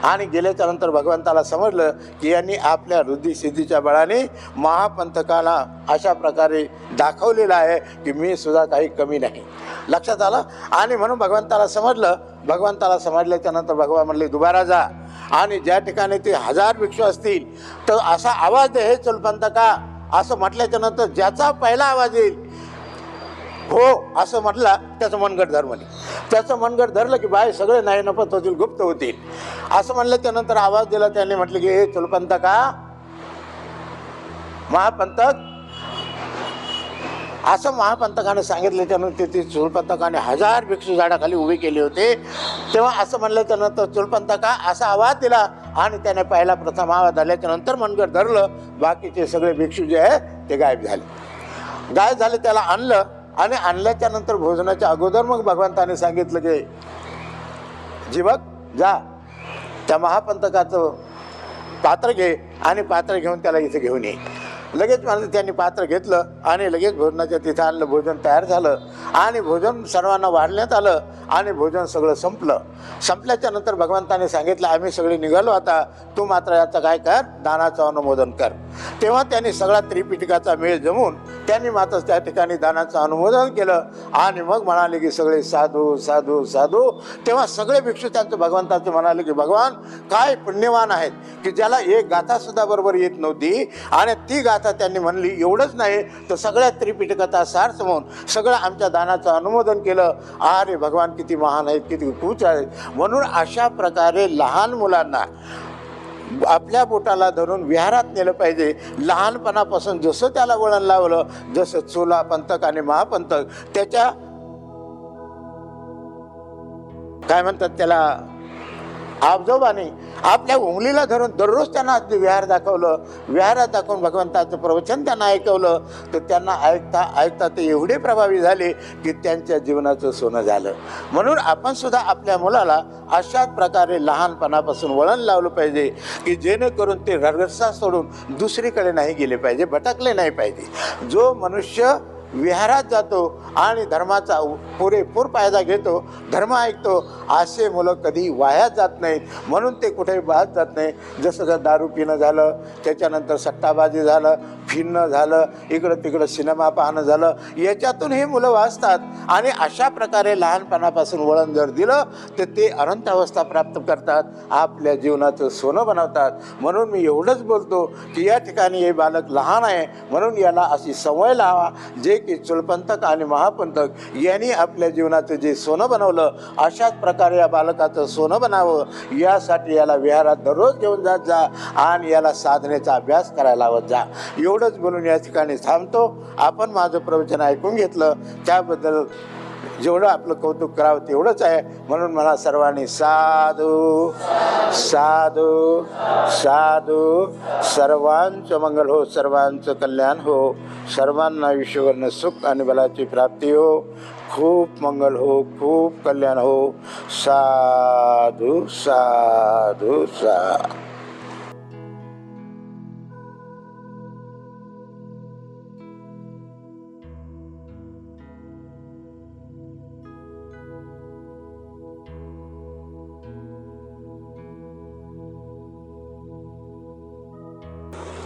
आणि गेल्याच्या नंतर भगवंताला समजलं की यांनी आपल्या रुद्धिसिद्धीच्या बळाने महापंथकाला अशा प्रकारे दाखवलेलं आहे की मी सुद्धा काही कमी नाही. लक्षात आलं? आणि म्हणून भगवंताला समजल्याच्या नंतर भगवान म्हणले दुबारा जा आणि ज्या ठिकाणी ते 1000 भिक्षू असतील तर असा आवाज दे, हे चुलपंथका. असं म्हटल्याच्या नंतर ज्याचा पहिला आवाज येईल हो असं म्हटला त्याचं मनगट धर म्हणे. त्याचं मनगट धरलं की बाय सगळे नाही नफत होतील, गुप्त होतील. असं म्हणल्याच्या नंतर आवाज दिला त्याने, म्हटलं की हे चुलपंथका, महापंथक. असं महापंथकाने सांगितल्याच्या नंतर ते चुलपंथकाने 1000 भिक्षू झाडाखाली उभे केले होते. तेव्हा असं म्हणल्याच्या नंतर चुलपंथका असा आवाज दिला आणि त्याने पहिला प्रथम आवाज झाल्याच्या नंतर मनगट धरलं. बाकीचे सगळे भिक्षू जे आहे ते गायब झाले. त्याला आणलं आणि आणल्याच्या नंतर भोजनाच्या अगोदर मग भगवंताने सांगितलं की जीवक जा त्या महापंथकाचं पात्र घे आणि पात्र घेऊन त्याला इथे घेऊन ये. लगेच मला त्यांनी पात्र घेतलं आणि लगेच भोजनाच्या तिथं आणलं. भोजन तयार झालं आणि भोजन सर्वांना वाढण्यात आलं आणि भोजन सगळं संपल्याच्या नंतर भगवंताने सांगितलं, आम्ही सगळे निघालो, आता तू मात्र याचं काय कर, दानाचं अनुमोदन कर. तेव्हा त्यांनी सगळा त्रिपिटकाचा मेळ जमून त्यांनी मात्र त्या ठिकाणी दानाचं अनुमोदन केलं आणि मग म्हणाले की सगळे साधू साधू साधू. तेव्हा सगळे भिक्षू त्यांचं भगवंताचं म्हणाले की भगवान काय पुण्यवान आहेत की ज्याला एक गाथासुद्धा बरोबर येत नव्हती आणि ती गाथा त्यांनी म्हणली. एवढंच नाही तर सगळ्या त्रिपिटकाचा सार समून सगळं आमच्या दानाचं अनुमोदन केलं. अरे भगवान किती महान आहेत, किती उच्च आहेत. म्हणून अशा प्रकारे लहान मुलांना आपल्या बोटाला धरून विहारात नेलं पाहिजे. लहानपणापासून जसं त्याला वळण लावलं, जसं चोला पंथक आणि महापंथक त्याच्या काय म्हणतात त्याला आबजोबाने आपल्या उंगलीला धरून दररोज त्यांना विहार दाखवलं. विहारात दाखवून भगवंताचं प्रवचन त्यांना ऐकवलं तर त्यांना ऐकता ऐकता ते एवढे प्रभावी झाले की त्यांच्या जीवनाचं सोनं झालं. म्हणून आपण सुद्धा आपल्या मुलाला अशाच प्रकारे लहानपणापासून वळण लावलं पाहिजे की जेणेकरून ते ररसा सोडून दुसरीकडे नाही गेले पाहिजे, भटकले नाही पाहिजे. जो मनुष्य विहारात जातो आणि धर्माचा पुरेपूर फायदा घेतो, धर्म ऐकतो, असे मुलं कधी वाया जात नाहीत. म्हणून ते कुठेही बाद जात नाही. जसं का दारू पिणं झालं, त्याच्यानंतर सट्टाबाजी झालं, फिरणं झालं, इकडं तिकडं सिनेमा पाहणं झालं, याच्यातून हे मुलं वाचतात. आणि अशा प्रकारे लहानपणापासून वळण जर दिलं तर ते अनंत अवस्था प्राप्त करतात, आपल्या जीवनाचं सोनं बनवतात. म्हणून मी एवढंच बोलतो की या ठिकाणी हे बालक लहान आहे म्हणून याला अशी सवय लावा जे की चुलपंथक आणि महापंथक यांनी आपल्या जीवनाचं जे सोनं बनवलं अशाच प्रकारे या बालकाचं सोनं बनावं. यासाठी याला विहारात दररोज घेऊन जात जा आणि याला साधनेचा अभ्यास करायला लावत जा. एवढंच बोलून या ठिकाणी थांबतो. आपण माझं प्रवचन ऐकून घेतलं त्याबद्दल जेवढं आपलं कौतुक करावं तेवढंच आहे. म्हणून मला सर्वांनी साधू साधू साधू. सर्वांचं मंगल हो, सर्वांचं कल्याण हो, सर्वांना आयुष्यवर्ण सुख आणि बलाची प्राप्ती हो, खूप मंगल हो, खूप कल्याण हो. साधू साधू साधू.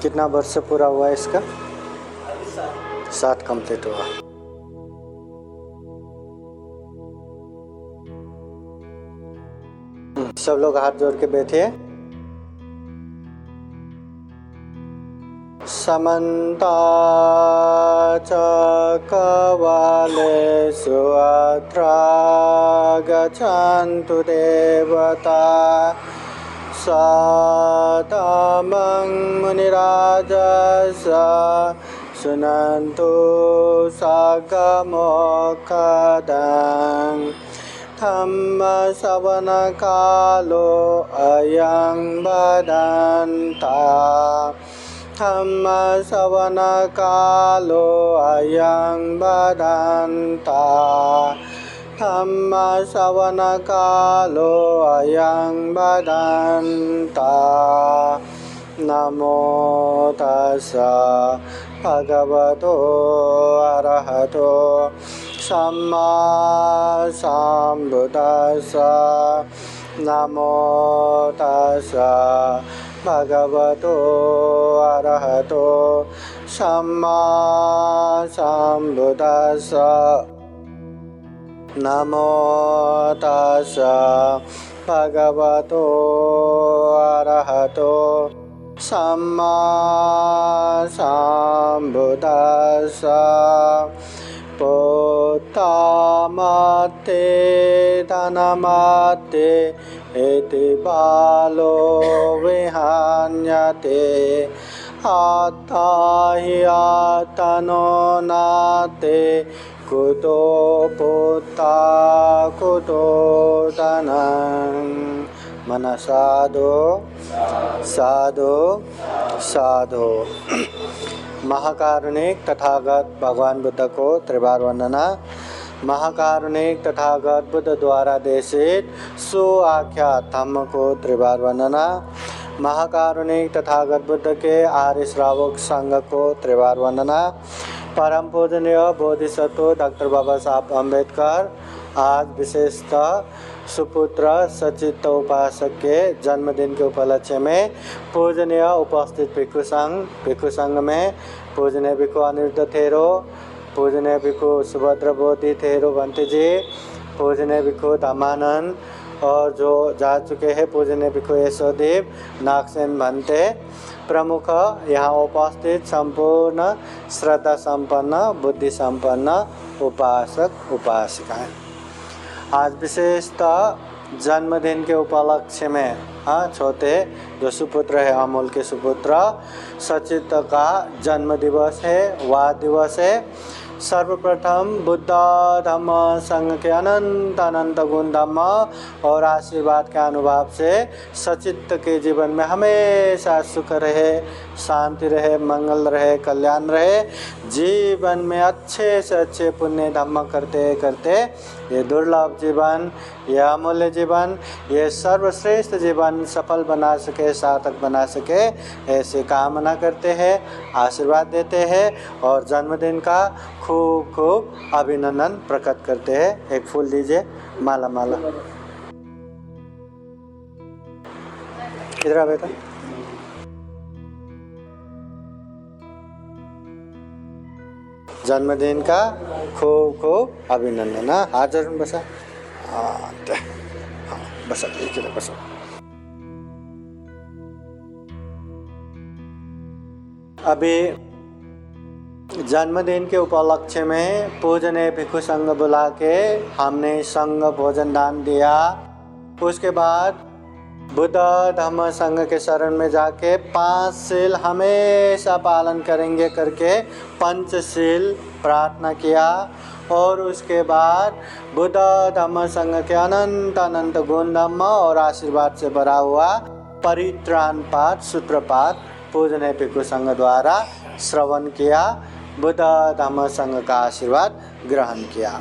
कितना वर्ष पूरा हुआ है इसका? 7 कंप्लीट हुआ. सब लोग हाथ जोड़ के बैठिए. समन्ता चक्रवालेषु अत्रा गच्छन्तु देवता सदामं मुनिराजस्य शृण्वन्तु सागमोक्खदं धम्मश्रवणकालो अयं भदन्तः धम्मश्रवणकालो अयं भदन्तः धम्मश्रवणकालो अयं भदन्तः. नमो तस्सा भगवतो अरहतो सम्मा सम्बुद्दस्सा. नमो तस्सा भगवतो अरहतो सम्मा सम्बुद्दस्सा. नमो तस्सा भगवतो अरहतो सम्मा सम्बुद्दस्सा. पुत्तमते धनमते इति बालो विहन्यते अथा हि आत्मनो नाते कुतो पुत्ता कुतो धनं. मन साधो साधो साधो. महाकारुणिक तथागत भगवान बुद्ध को त्रिबार वंदना. महाकारुणिक तथागत बुद्ध द्वारा देशित सुआख्यात धम्म को त्रिबार वंदना. महाकारुणिक तथागत बुद्ध के आर्य श्रावक संघ को त्रिवार वंदना। परम पूजनीय बोधिसत्व डॉक्टर बाबा साहब अम्बेडकर आज विशेषतः सुपुत्र सचित उपासक के जन्मदिन के उपलक्ष्य में पूजनीय उपस्थित भिक्षु संघ में पूजनीय भिक्षु अनिरुद्ध थेरो, पूजनीय भिक्षु सुभद्र बोधि थेरो बंटी जी, पूजनीय भिक्षु धमानंद और जो जा चुके हैं पूजनीय भिक्षु यशोदीप नागसेन भंते प्रमुख यहाँ उपस्थित संपूर्ण श्रद्धा संपन्न बुद्धि संपन्न उपासक उपासिकाएं, आज विशेषतः जन्मदिन के उपलक्ष्य में छोटे जो सुपुत्र है अमूल के सुपुत्र सचित का जन्म दिवस है, वाह दिवस है। सर्वप्रथम बुद्ध धम्म संघ के अनंत अनंत गुण धम्म और आशीर्वाद के अनुभव से सचित के जीवन में हमेशा सुख रहे, शांति रहे, मंगल रहे, कल्याण रहे, जीवन में अच्छे से अच्छे पुण्य धम्म करते करते ये दुर्लभ जीवन, ये अमूल्य जीवन, ये सर्वश्रेष्ठ जीवन सफल बना सके, सार्थक बना सके, ऐसे कामना करते हैं, आशीर्वाद देते हैं और जन्मदिन का खूब खूब अभिनंदन प्रकट करते हैं। एक फूल दीजिए, माला माला इधर आ बेटा। जन्मदिन का खूब खूब अभिनंदन। हाजिर बसा बसा बसा। अभी जन्मदिन के उपलक्ष्य में पूजनीय भिक्षु संघ बुला के हमने संघ भोजन दान दिया। उसके बाद बुद्ध धम्म संघ के शरण में जाके 5 शील हमेशा पालन करेंगे करके पंचशील प्रार्थना किया और उसके बाद बुद्ध धम्म संघ के अनंत अनंत गुण धम्म और आशीर्वाद से भरा हुआ परित्राण पाठ सूत्र पाठ पूजनीय भिक्षु संघ द्वारा श्रवण किया, बुद्ध धम्म संघ का आशीर्वाद ग्रहण किया।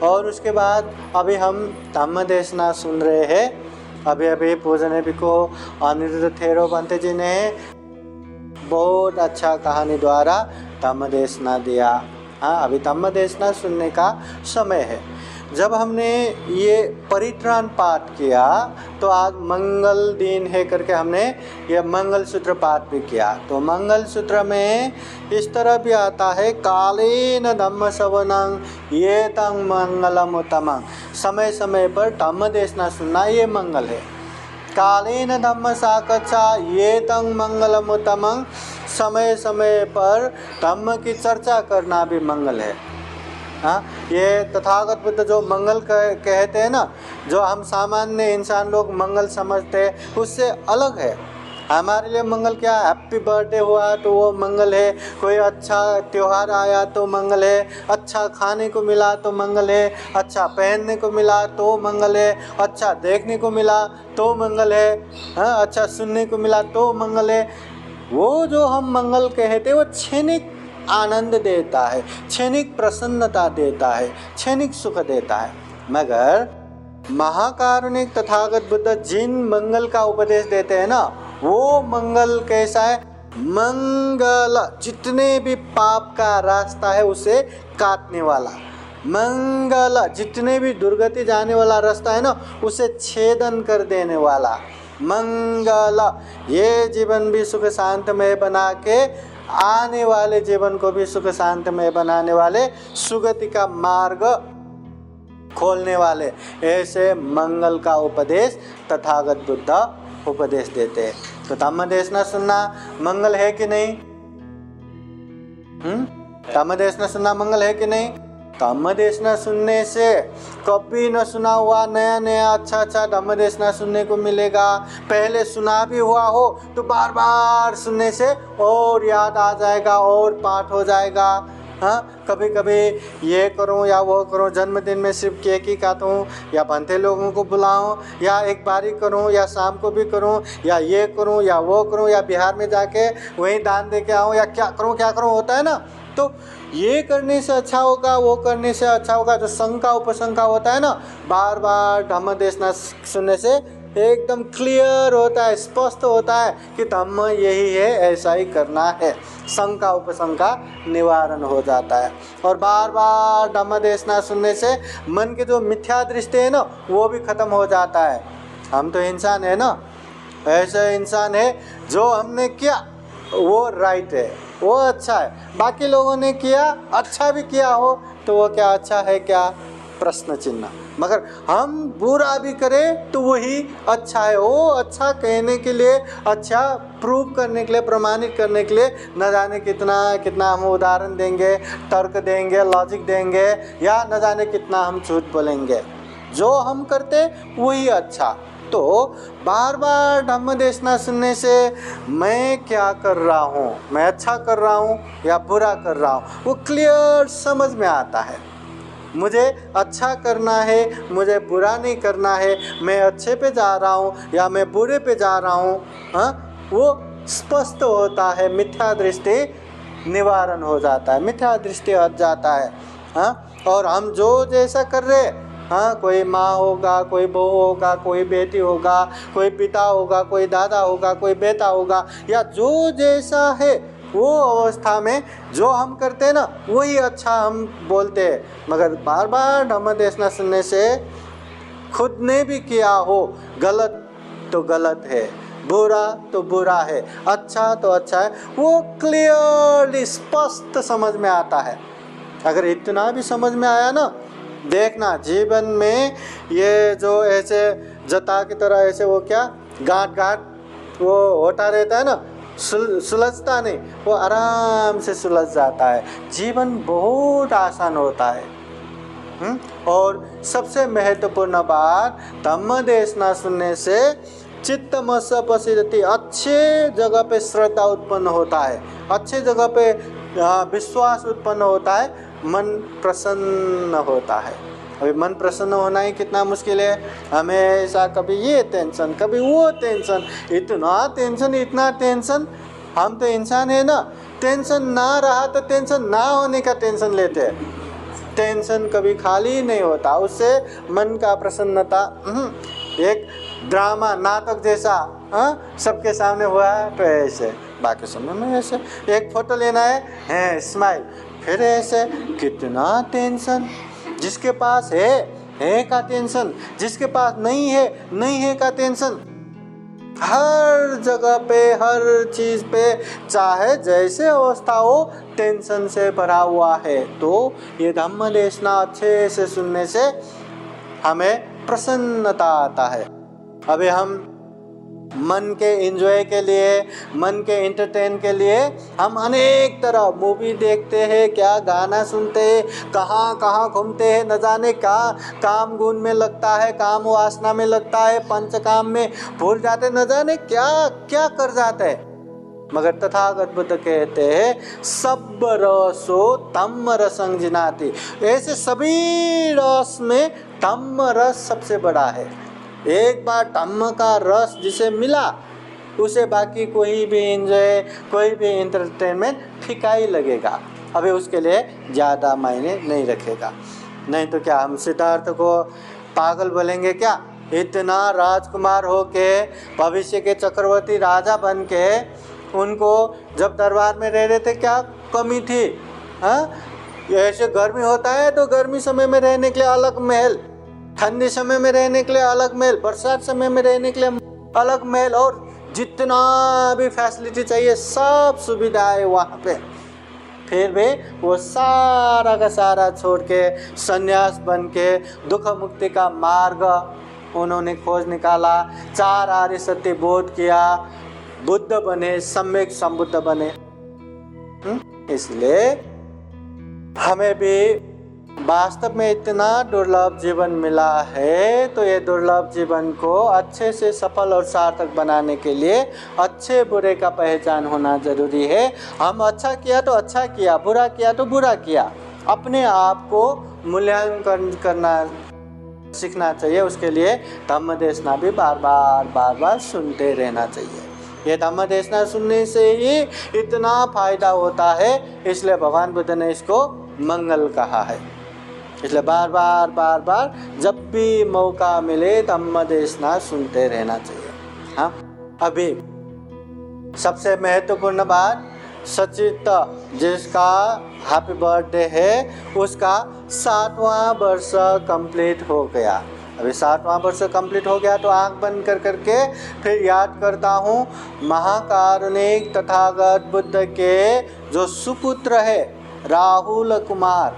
और उसके बाद अभी हम धम्म देशना सुन रहे हैं। अभी पूजनीय भिक्षु अनिरुद्ध थेरो बंते जी ने बहुत अच्छा कहानी द्वारा धम्म देशना दिया। अभी धम्म देशना सुनने का समय है। जब हमने ये परित्राण पाठ किया तो आज मंगल दिन है करके हमने ये मंगल सूत्र पाठ भी किया। तो मंगल सूत्र में इस तरह भी आता है कालेन धम्म श्रवणं ये तंग मंगलम उत्तमं, समय समय पर धम्म देशना सुनना ये मंगल है। कालेन धम्म साकच्छा ये तंग मंगलम उत्तमं, समय समय पर धम्म की चर्चा करना भी मंगल है। ये तथागत बुद्ध जो मंगल कहते हैं ना, जो हम सामान्य इंसान लोग मंगल समझते हैं उससे अलग है। हमारे लिए मंगल क्या, हैप्पी बर्थडे हुआ तो वो मंगल है, कोई अच्छा त्यौहार आया तो मंगल है, अच्छा खाने को मिला तो मंगल है, अच्छा पहनने को मिला तो मंगल है, अच्छा देखने को मिला तो मंगल है, अच्छा सुनने को मिला तो मंगल है। वो जो हम मंगल कहते हैं वो क्षणिक आनंद देता है, क्षणिक प्रसन्नता देता है, क्षणिक सुख देता है। मगर महाकारुणिक तथागत बुद्ध जिन मंगल का उपदेश देते हैं ना, वो मंगल कैसा है, मंगल जितने भी पाप का रास्ता है उसे काटने वाला, मंगल जितने भी दुर्गति जाने वाला रास्ता है ना उसे छेदन कर देने वाला, मंगल ये जीवन भी सुख शांतमय बना के आने वाले जीवन को भी सुख शांतमय बनाने वाले, सुगति का मार्ग खोलने वाले, ऐसे मंगल का उपदेश तथागत बुद्ध उपदेश देते हैं। तो धम्म देशना सुनना मंगल है कि नहीं? धम्म देशना सुनना मंगल है कि नहीं? धम्म देशना सुनने से कभी न सुना हुआ नया नया अच्छा अच्छा धम्म देशना सुनने को मिलेगा। पहले सुना भी हुआ हो तो बार बार सुनने से और याद आ जाएगा और पाठ हो जाएगा। कभी कभी ये करूं या वो करूं, जन्मदिन में सिर्फ केक ही काटूं या बनते लोगों को बुलाऊं या एक बारी करूं या शाम को भी करूं या ये करूं या वो करूं या बिहार में जाके वहीं दान दे के आऊं या क्या करूं होता है ना। तो ये करने से अच्छा होगा, वो करने से अच्छा होगा, जो शंका उपशंका होता है ना, बार बार धम्म देशना सुनने से एकदम क्लियर होता है, स्पष्ट होता है कि धम्म यही है, ऐसा ही करना है। शंका उपशंका निवारण हो जाता है। और बार बार धम्म देशना सुनने से मन की जो मिथ्या दृष्टि है ना, वो भी खत्म हो जाता है। हम तो इंसान है ना, ऐसे इंसान है जो हमने किया वो राइट है, वो अच्छा है, बाकी लोगों ने किया अच्छा भी किया हो तो वो क्या अच्छा है क्या, प्रश्न चिन्ह। मगर हम बुरा भी करें तो वही अच्छा है। वो अच्छा कहने के लिए, अच्छा प्रूव करने के लिए, प्रमाणित करने के लिए न जाने कितना कितना हम उदाहरण देंगे, तर्क देंगे, लॉजिक देंगे, या न जाने कितना हम झूठ बोलेंगे। जो हम करते वही अच्छा। तो बार बार धम्म देशना सुनने से मैं क्या कर रहा हूँ, मैं अच्छा कर रहा हूँ या बुरा कर रहा हूँ, वो क्लियर समझ में आता है। मुझे अच्छा करना है, मुझे बुरा नहीं करना है, मैं अच्छे पे जा रहा हूँ या मैं बुरे पे जा रहा हूँ, हाँ, वो स्पष्ट होता है। मिथ्या दृष्टि निवारण हो जाता है, मिथ्या दृष्टि हट जाता है। हाँ, और हम जो जैसा कर रहे, हाँ, कोई माँ होगा, कोई बहू होगा, कोई बेटी होगा, कोई पिता होगा, कोई दादा होगा, कोई बेटा होगा, या जो जैसा है वो अवस्था में जो हम करते हैं ना वही अच्छा हम बोलते हैं। मगर बार बार धम्म देशना सुनने से खुद ने भी किया हो गलत तो गलत है, बुरा तो बुरा है, अच्छा तो अच्छा है, वो क्लियरली स्पष्ट समझ में आता है। अगर इतना भी समझ में आया ना, देखना जीवन में ये जो ऐसे जता की तरह ऐसे वो क्या गांठ गांठ वो होता रहता है ना, सुलझता नहीं, वो आराम से सुलझ जाता है। जीवन बहुत आसान होता है। और सबसे महत्वपूर्ण बात, धम्म देशना सुनने से चित्त मस पसिदति, अच्छे जगह पे श्रद्धा उत्पन्न होता है, अच्छे जगह पे विश्वास उत्पन्न होता है, मन प्रसन्न होता है। अभी मन प्रसन्न होना ही कितना मुश्किल है। हमेशा कभी ये टेंशन, कभी वो टेंशन, इतना टेंशन, इतना टेंशन। हम तो इंसान है ना, टेंशन ना रहा तो टेंशन ना होने का टेंशन लेते हैं। टेंशन कभी खाली नहीं होता, उससे मन का प्रसन्नता एक ड्रामा नाटक जैसा, हाँ, सबके सामने हुआ है तो ऐसे, बाकी समय में ऐसे। एक फोटो लेना है स्माइल, फिर ऐसे। कितना टेंशन, जिसके पास है का टेंशन, जिसके पास नहीं है का टेंशन। हर जगह पे, हर चीज़ पे, चाहे जैसे अवस्था हो, टेंशन से भरा हुआ है। तो ये धम्म देशना अच्छे से सुनने से हमें प्रसन्नता आता है। अभी हम मन के एंजॉय के लिए, मन के एंटरटेन के लिए हम अनेक तरह मूवी देखते हैं, क्या गाना सुनते हैं, कहाँ घूमते हैं, न जाने क्या काम गुण में लगता है, काम वासना में लगता है, पंचकाम में भूल जाते, न जाने क्या क्या कर जाते हैं। मगर तथागत बुद्ध कहते हैं सब रसो तम रसं जिनाति। ऐसे सभी रस में तम रस सबसे बड़ा है। एक बार धम्म का रस जिसे मिला, उसे बाकी कोई भी एंजॉय, कोई भी एंटरटेनमेंट फीका ही लगेगा। अभी उसके लिए ज़्यादा मायने नहीं रखेगा। नहीं तो क्या हम सिद्धार्थ को पागल बोलेंगे क्या? इतना राजकुमार हो के, भविष्य के चक्रवर्ती राजा बन के, उनको जब दरबार में रह रहे थे क्या कमी थी? हाँ, ऐसे गर्मी होता है तो गर्मी समय में रहने के लिए अलग महल, ठंडी समय में रहने के लिए अलग महल, बरसात समय में रहने के लिए अलग महल, और जितना भी फैसिलिटी चाहिए सब सुविधाएं वहाँ पे। फिर भी वो सारा का सारा छोड़ के संन्यास बन के दुख मुक्ति का मार्ग उन्होंने खोज निकाला, 4 आर्य सत्य बोध किया, बुद्ध बने, सम्यक संबुद्ध बने। इसलिए हमें भी वास्तव में इतना दुर्लभ जीवन मिला है, तो ये दुर्लभ जीवन को अच्छे से सफल और सार्थक बनाने के लिए अच्छे बुरे का पहचान होना जरूरी है। हम अच्छा किया तो अच्छा किया, बुरा किया तो बुरा किया, अपने आप को मूल्यांकन करना सीखना चाहिए। उसके लिए धम्म देशना भी बार बार सुनते रहना चाहिए। ये धम्म देशना सुनने से ही इतना फायदा होता है, इसलिए भगवान बुद्ध ने इसको मंगल कहा है। इसलिए बार बार जब भी मौका मिले धम्म देशना सुनते रहना चाहिए। हाँ, अभी सबसे महत्वपूर्ण बात, सचित जिसका हैप्पी बर्थडे है उसका 7वां वर्ष कंप्लीट हो गया। अभी 7वां वर्ष कंप्लीट हो गया तो आंख बंद कर करके फिर याद करता हूँ महाकारुणिक तथागत बुद्ध के जो सुपुत्र है राहुल कुमार।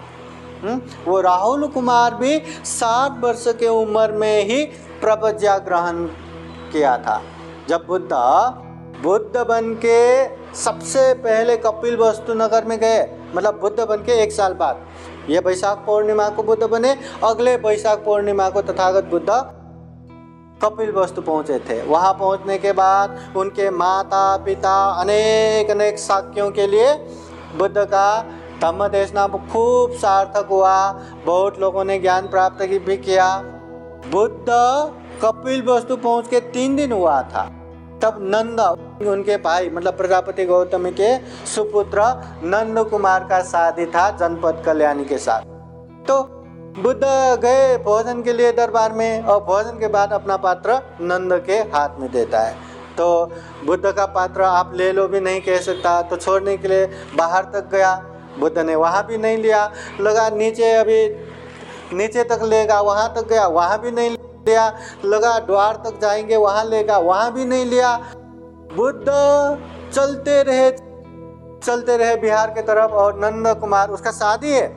वो राहुल कुमार भी 7 वर्ष के उम्र में ही प्रज्ञा ग्रहण किया था। जब बुद्ध बन के सबसे पहले कपिल वस्तु नगर में गए, मतलब बुद्ध बन के 1 साल बाद, ये बैसाख पूर्णिमा को बुद्ध बने, अगले बैसाख पूर्णिमा को तथागत बुद्ध कपिल वस्तु पहुँचे थे। वहाँ पहुँचने के बाद उनके माता पिता अनेक साक्ष्यों के लिए बुद्ध का धम्म देशना खूब सार्थक हुआ। बहुत लोगों ने ज्ञान प्राप्त भी किया। बुद्ध कपिल वस्तु पहुँच के 3 दिन हुआ था, तब नंद उनके भाई मतलब प्रजापति गौतम के सुपुत्र नंद कुमार का शादी था जनपद कल्याणी के साथ। तो बुद्ध गए भोजन के लिए दरबार में और भोजन के बाद अपना पात्र नंद के हाथ में देता है। तो बुद्ध का पात्र आप ले लो भी नहीं कह सकता, तो छोड़ने के लिए बाहर तक गया। बुद्ध ने वहाँ भी नहीं लिया, लगा नीचे अभी नीचे तक लेगा, वहाँ तक गया, वहाँ भी नहीं लिया, लगा द्वार तक जाएंगे वहाँ लेगा, वहाँ भी नहीं लिया। बुद्ध चलते रहे बिहार के तरफ और नंद कुमार उसका शादी है,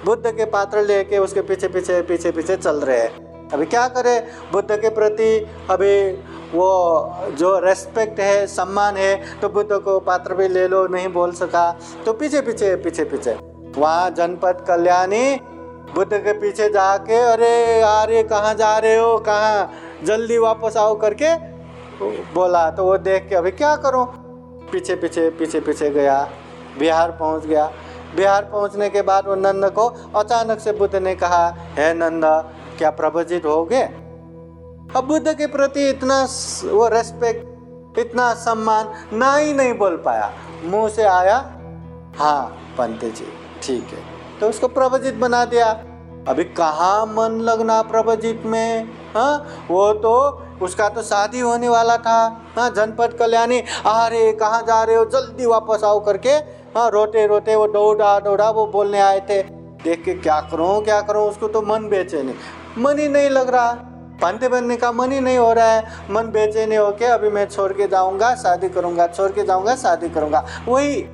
बुद्ध के पात्र लेके उसके पीछे चल रहे हैं। अभी क्या करे, बुद्ध के प्रति अभी वो जो रेस्पेक्ट है सम्मान है, तो बुद्ध को पात्र भी ले लो नहीं बोल सका, तो पीछे वहाँ जनपद कल्याणी बुद्ध के पीछे जाके अरे कहाँ जा रहे हो, कहाँ, जल्दी वापस आओ करके बोला। तो वो देख के अभी क्या करूं, पीछे गया, बिहार पहुंच गया। बिहार पहुंचने के बाद वो नंद को अचानक से बुद्ध ने कहा, हे नंद क्या प्रवजित होगे? अब बुद्ध के प्रति इतना वो रेस्पेक्ट, इतना सम्मान ना ही नहीं बोल पाया, मुंह से आया हाँ पंडित जी ठीक है, तो उसको प्रवजित बना दिया। अभी कहाँ मन लगना प्रवजित में, हाँ वो तो उसका तो शादी होने वाला था। हाँ जनपद कल्याणी, अरे कहाँ जा रहे हो, जल्दी वापस आओ करके, हाँ रोते वो दौड़ा वो बोलने आए थे। देख के क्या करूँ, उसको तो मन बेचैन, मन ही नहीं लग रहा, पंडित बनने का मन ही नहीं हो रहा है, मन बेचैन हो के अभी मैं छोड़ के जाऊँगा शादी करूँगा, वही।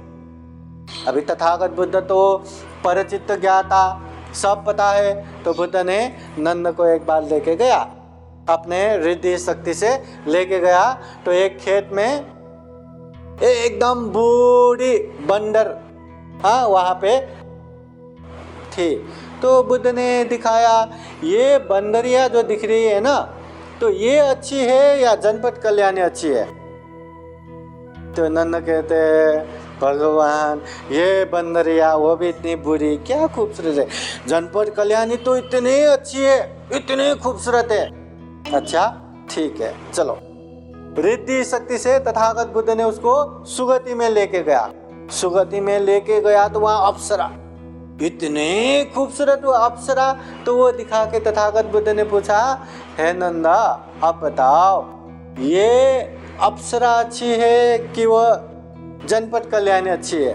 अभी तथागत बुद्ध तो परिचित ज्ञाता, सब पता है। तो बुद्ध ने नंद को एक बार लेके गया, अपने रिद्धि शक्ति से लेके गया। तो एक खेत में एकदम बूढ़ी बंदर हाँ वहाँ पे थी। तो बुद्ध ने दिखाया, ये बंदरिया जो दिख रही है ना, तो ये अच्छी है या जनपद कल्याणी अच्छी है? तो नंद कहते हैं, भगवान ये बंदरिया वो भी इतनी बुरी, क्या खूबसूरत है, जनपद कल्याणी तो इतनी अच्छी है, इतनी खूबसूरत है। अच्छा ठीक है चलो। रिद्धि शक्ति से तथागत बुद्ध ने उसको सुगति में लेके गया। तो वहाँ अप्सरा, इतने खूबसूरत वो अप्सरा। तो वो दिखा के तथागत बुद्ध ने पूछा, हे नंदा आप बताओ ये अप्सरा अच्छी है कि वह जनपद कल्याणी अच्छी है?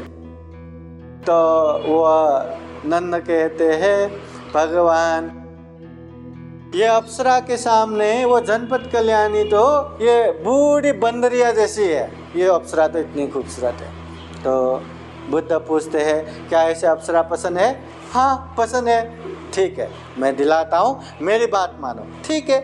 तो वह नंद कहते हैं, भगवान ये अप्सरा के सामने वो जनपद कल्याणी तो ये बूढ़ी बंदरिया जैसी है, ये अप्सरा तो इतनी खूबसूरत है। तो बुद्ध पूछते हैं, क्या ऐसे अप्सरा पसंद है? हाँ पसंद है। ठीक है मैं दिलाता हूँ, मेरी बात मानो। ठीक है।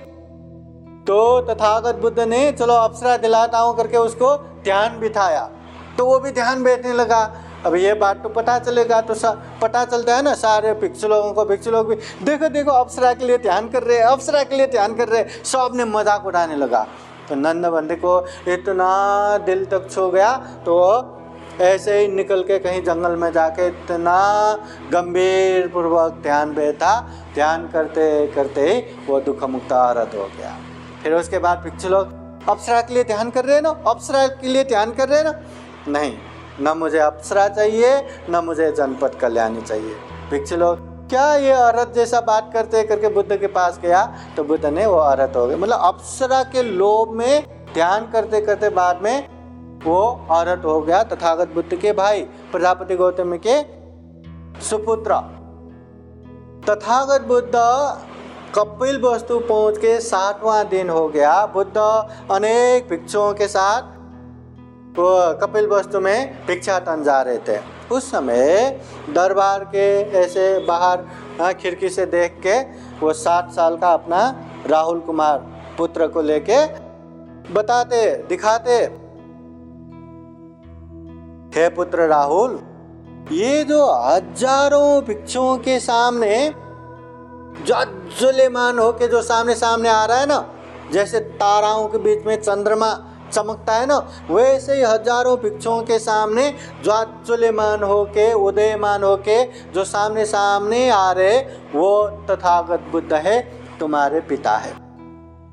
तो तथागत बुद्ध ने चलो अप्सरा दिलाता हूँ करके उसको ध्यान बिठाया। तो वो भी ध्यान बैठने लगा। अब ये बात तो पता चलेगा तो पता चलता है ना सारे भिक्षु लोगों को, भिक्षु लोग भी देखो अप्सरा के लिए ध्यान कर रहे हैं, सब ने मजाक उड़ाने लगा। तो नंद बंदे को इतना दिल तक छू गया, तो ऐसे ही निकल के कहीं जंगल में जाके इतना गंभीर पूर्वक ध्यान बैठा, ध्यान करते करते ही वो दुख मुक्त आरत हो गया। फिर उसके बाद भिक्षु लोग, अप्सरा के लिए ध्यान कर रहे हैं ना? नहीं, न मुझे अप्सरा चाहिए न मुझे जनपद कल्याणी चाहिए। भिक्षु लोग क्या ये औरत जैसा बात करते करके बुद्ध के पास गया तो बुद्ध ने वो औरत हो गई। मतलब अप्सरा के लोभ में ध्यान करते करते बाद में वो औरत हो गया। तथागत बुद्ध के भाई प्रजापति गौतम के सुपुत्र। तथागत बुद्ध कपिल वस्तु पहुंच के 60वां दिन हो गया। बुद्ध अनेक भिक्षुओं के साथ वो कपिल वस्तु में भिक्षाटन जा रहे थे। उस समय दरबार के ऐसे बाहर खिड़की से देख के वो 60 साल का अपना राहुल कुमार पुत्र को लेके बताते दिखाते, हे पुत्र राहुल, ये जो हजारों भिक्षुओं के सामने ज्वलमान होके जो सामने सामने आ रहा है ना, जैसे ताराओं के बीच में चंद्रमा चमकता है ना, वैसे ही हजारों भिक्षुओं के सामने ज्वलमान होके उदयमान होके जो सामने सामने आ रहे, वो तथागत बुद्ध है, तुम्हारे पिता है।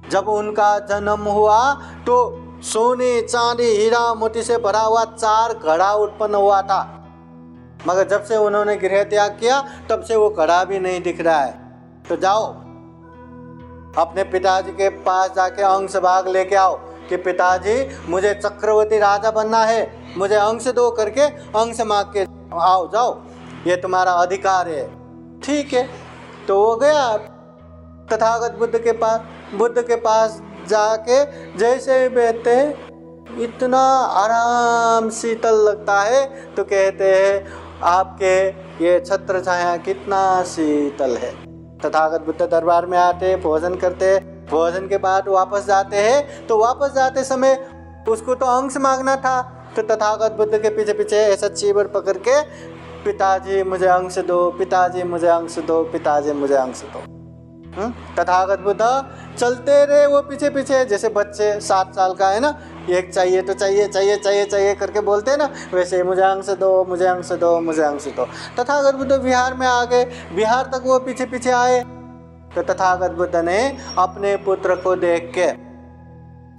जब उनका जन्म हुआ तो सोने चांदी हीरा मोती से भरा हुआ 4 घड़ा उत्पन्न हुआ था, मगर जब से उन्होंने गृह त्याग किया तब से वो घड़ा भी नहीं दिख रहा है। तो जाओ अपने पिताजी के पास जाके अंश भाग लेके आओ कि पिताजी मुझे चक्रवर्ती राजा बनना है, मुझे अंश दो करके अंश मांग के आओ, जाओ, ये तुम्हारा अधिकार है। ठीक है, तो वो गया तथागत बुद्ध के पास जाके जैसे ही बैठते हैं इतना आराम शीतल लगता है, तो कहते हैं आपके ये छत्र छाया कितना शीतल है। तथागत बुद्ध दरबार में आते, भोजन करते, भोजन के बाद वापस जाते हैं। तो वापस जाते समय उसको तो अंश मांगना था, तो तथागत बुद्ध के पीछे पीछे ऐसा चीबर पकड़ के, पिताजी मुझे अंश दो, पिताजी मुझे अंश दो, पिताजी मुझे अंश दो। तथागत बुद्ध चलते रहे वो पीछे पीछे, जैसे बच्चे 7 साल का है ना, एक चाहिए तो चाहिए चाहिए चाहिए चाहिए करके बोलते हैं ना, वैसे मुझे अंश दो, मुझे अंश दो, मुझे अंश दो। तथागत बुद्ध बिहार में आ गए, बिहार तक वो पीछे पीछे आए। तो तथागत बुद्ध ने अपने पुत्र को देख के,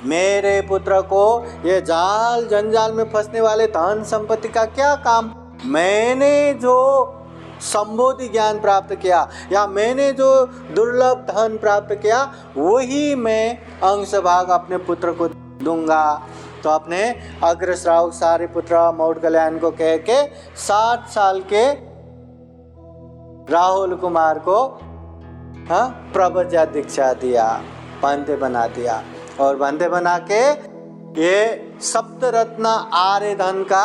मेरे पुत्र को ये जाल जंजाल में फंसने वाले धन संपत्ति का क्या काम, मैंने जो संबोधि ज्ञान प्राप्त किया या मैंने जो दुर्लभ धन प्राप्त किया वही मैं अंश भाग अपने पुत्र को दूंगा। तो अपने अग्र श्रावक सारिपुत्र मौढ़ कल्याण को कह के 60 साल के राहुल कुमार को प्रवज्ञा दीक्षा दिया, बंदे बना दिया, और बंदे बना के ये सप्तरत्न आर्य धन का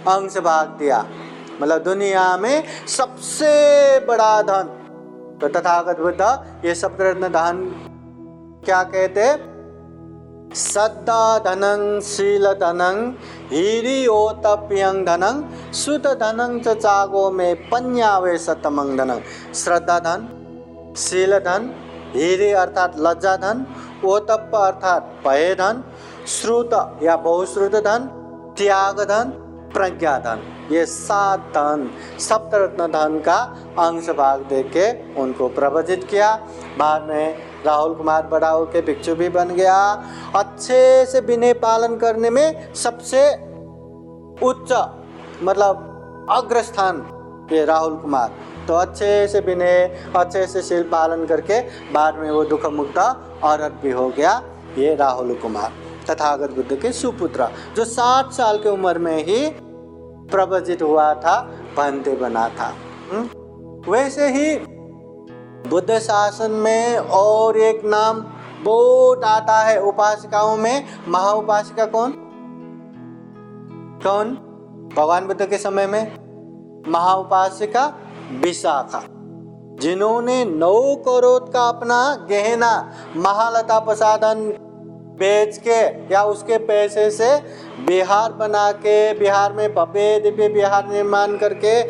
अंश भाग दिया, मतलब दुनिया में सबसे बड़ा धन। तो तथागत बुद्ध ये सप्तरत्न धन क्या कहते, सद्दा धनं शील धनं हीरियोतप्यं धनं सुत धनं च चागो में पन्यावे सतमं धनं। श्रद्धा धन, शील धन, हीरी अर्थात लज्जा धन, ओतप्य अर्थात भय धन, श्रुत या बहुश्रुत धन, त्याग धन, प्रज्ञा धन, ये 7 धन सप्तरत्न धन का अंश भाग देके उनको प्रवचित किया। बाद में राहुल कुमार बड़ा होके भिक्षु भी बन गया। अच्छे से विनय पालन करने में सबसे उच्च मतलब अग्रस्थान ये राहुल कुमार। तो अच्छे से विनय, अच्छे से शील पालन करके बाद में वो दुख मुक्त औरत भी हो गया ये राहुल कुमार, तथागत बुद्ध के सुपुत्र, जो 60 साल की उम्र में ही प्रवचित हुआ था, बंदे बना था। वैसे ही बुद्ध शासन में और एक नाम बहुत आता है उपासिकाओं में। महाउपासिका कौन कौन? भगवान बुद्ध के समय में महाउपासिका विशाखा, जिन्होंने 9 करोड़ का अपना गहना महालता प्रसादन बेच के या उसके पैसे से बिहार बना के, बिहार में भव्य दिव्य बिहार निर्माण करके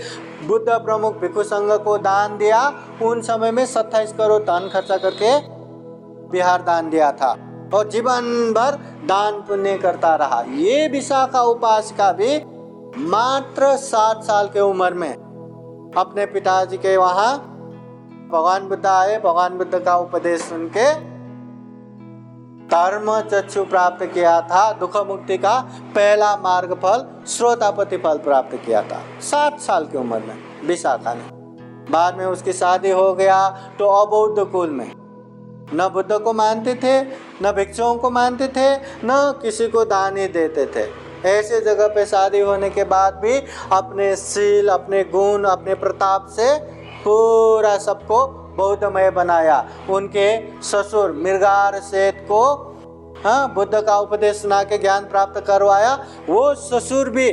बुद्ध प्रमुख भिक्षु संघ को दान दिया। उन समय में 27 करोड़ दान खर्चा करके बिहार दान दिया था और जीवन भर दान पुण्य करता रहा। ये विशाखा उपासिका भी मात्र 60 साल के उम्र में अपने पिताजी के वहाँ भगवान बुद्ध आए, भगवान बुद्ध का उपदेश सुन के धर्म चक्षु प्राप्त किया था, दुख मुक्ति का पहला मार्ग फल श्रोतापति फल प्राप्त किया था 60 साल की उम्र में विशाखा ने। बाद में उसकी शादी हो गया तो अबौद्ध कुल में न बुद्ध को मानते थे, न भिक्षुओं को मानते थे, न किसी को दान ही देते थे। ऐसे जगह पे शादी होने के बाद भी अपने शील, अपने गुण, अपने प्रताप से पूरा सबको बौद्धमय बनाया। उनके ससुर मृगार सेठ को बुद्ध का उपदेश सुना के ज्ञान प्राप्त करवाया। वो ससुर भी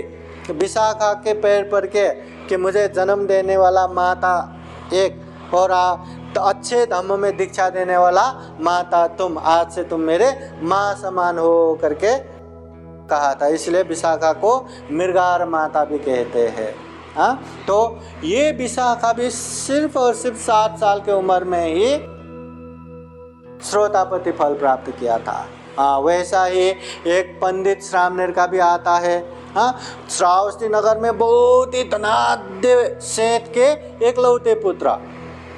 विशाखा के पैर पर के कि मुझे जन्म देने वाला माता एक और तो अच्छे धम्म में दीक्षा देने वाला माता तुम, आज से तुम मेरे माँ समान हो करके कहा था। इसलिए विशाखा को मृगार माता भी कहते हैं। हाँ, तो ये विशाखा भी सिर्फ और सिर्फ 7 साल की उम्र में ही श्रोतापति फल प्राप्त किया था। वैसा ही एक पंडित श्रामणेर का भी आता है। श्रावस्ती नगर में बहुत ही धनाढ्य सेठ के एकलौते पुत्र,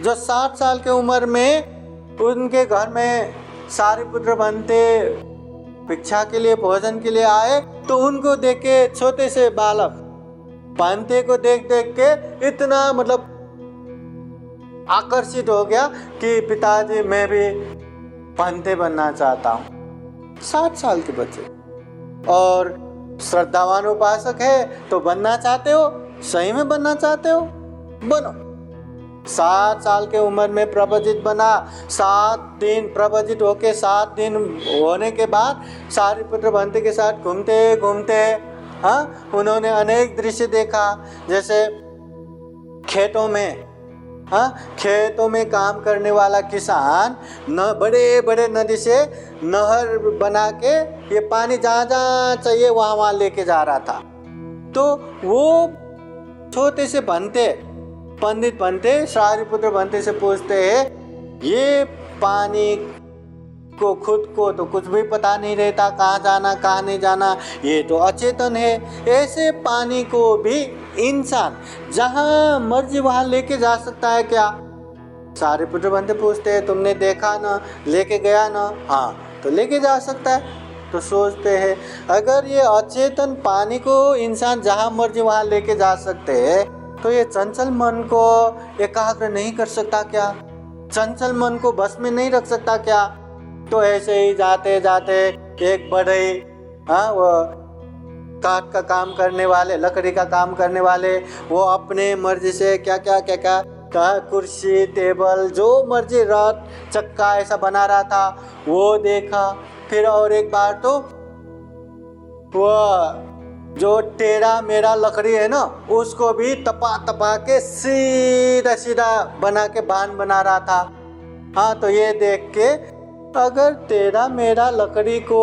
जो 7 साल की उम्र में उनके घर में सारे पुत्र बनते भिक्षा के लिए, भोजन के लिए आए, तो उनको देख के छोटे से बालक पंते को देख देख के इतना मतलब आकर्षित हो गया कि पिताजी मैं भी पंते बनना चाहता हूँ। 7 साल के बच्चे, और श्रद्धावान उपासक है तो बनना चाहते हो, सही में बनना चाहते हो, बनो। 7 साल के उम्र में प्रवजित बना। 7 दिन प्रवजित होके 7 दिन होने के बाद सारे पुत्र बनते के साथ घूमते घूमते उन्होंने अनेक दृश्य देखा। जैसे खेतों में काम करने वाला किसान न बड़े बड़े नदी से नहर बना के ये पानी जहाँ जहाँ चाहिए वहाँ लेके जा रहा था। तो वो छोटे से पंडित बनते सारिपुत्र बनते से पूछते हैं, ये पानी को खुद को तो कुछ भी पता नहीं रहता, कहाँ जाना कहाँ नहीं जाना, ये तो अचेतन है। ऐसे पानी को भी इंसान जहाँ मर्जी वहाँ लेके जा सकता है क्या? सारे पुत्र बनते पूछते हैं, तुमने देखा ना, लेके गया ना? हाँ, तो लेके जा सकता है। तो सोचते हैं, अगर ये अचेतन पानी को इंसान जहाँ मर्जी वहाँ लेके जा सकते हैं, तो ये चंचल मन को एकाग्र नहीं कर सकता क्या? चंचल मन को बस में नहीं रख सकता क्या? तो ऐसे ही जाते जाते एक बढ़ई, वो काठ का काम करने वाले, लकड़ी का काम करने वाले, वो अपने मर्जी से क्या कुर्सी टेबल जो मर्जी रथ चक्का ऐसा बना रहा था, वो देखा। फिर और एक बार तो वो जो टेढ़ा मेढ़ा लकड़ी है ना, उसको भी तपा के सीधा सीधा बना के बाण बना रहा था। हाँ, तो ये देख के अगर टेढ़ा मेढ़ा लकड़ी को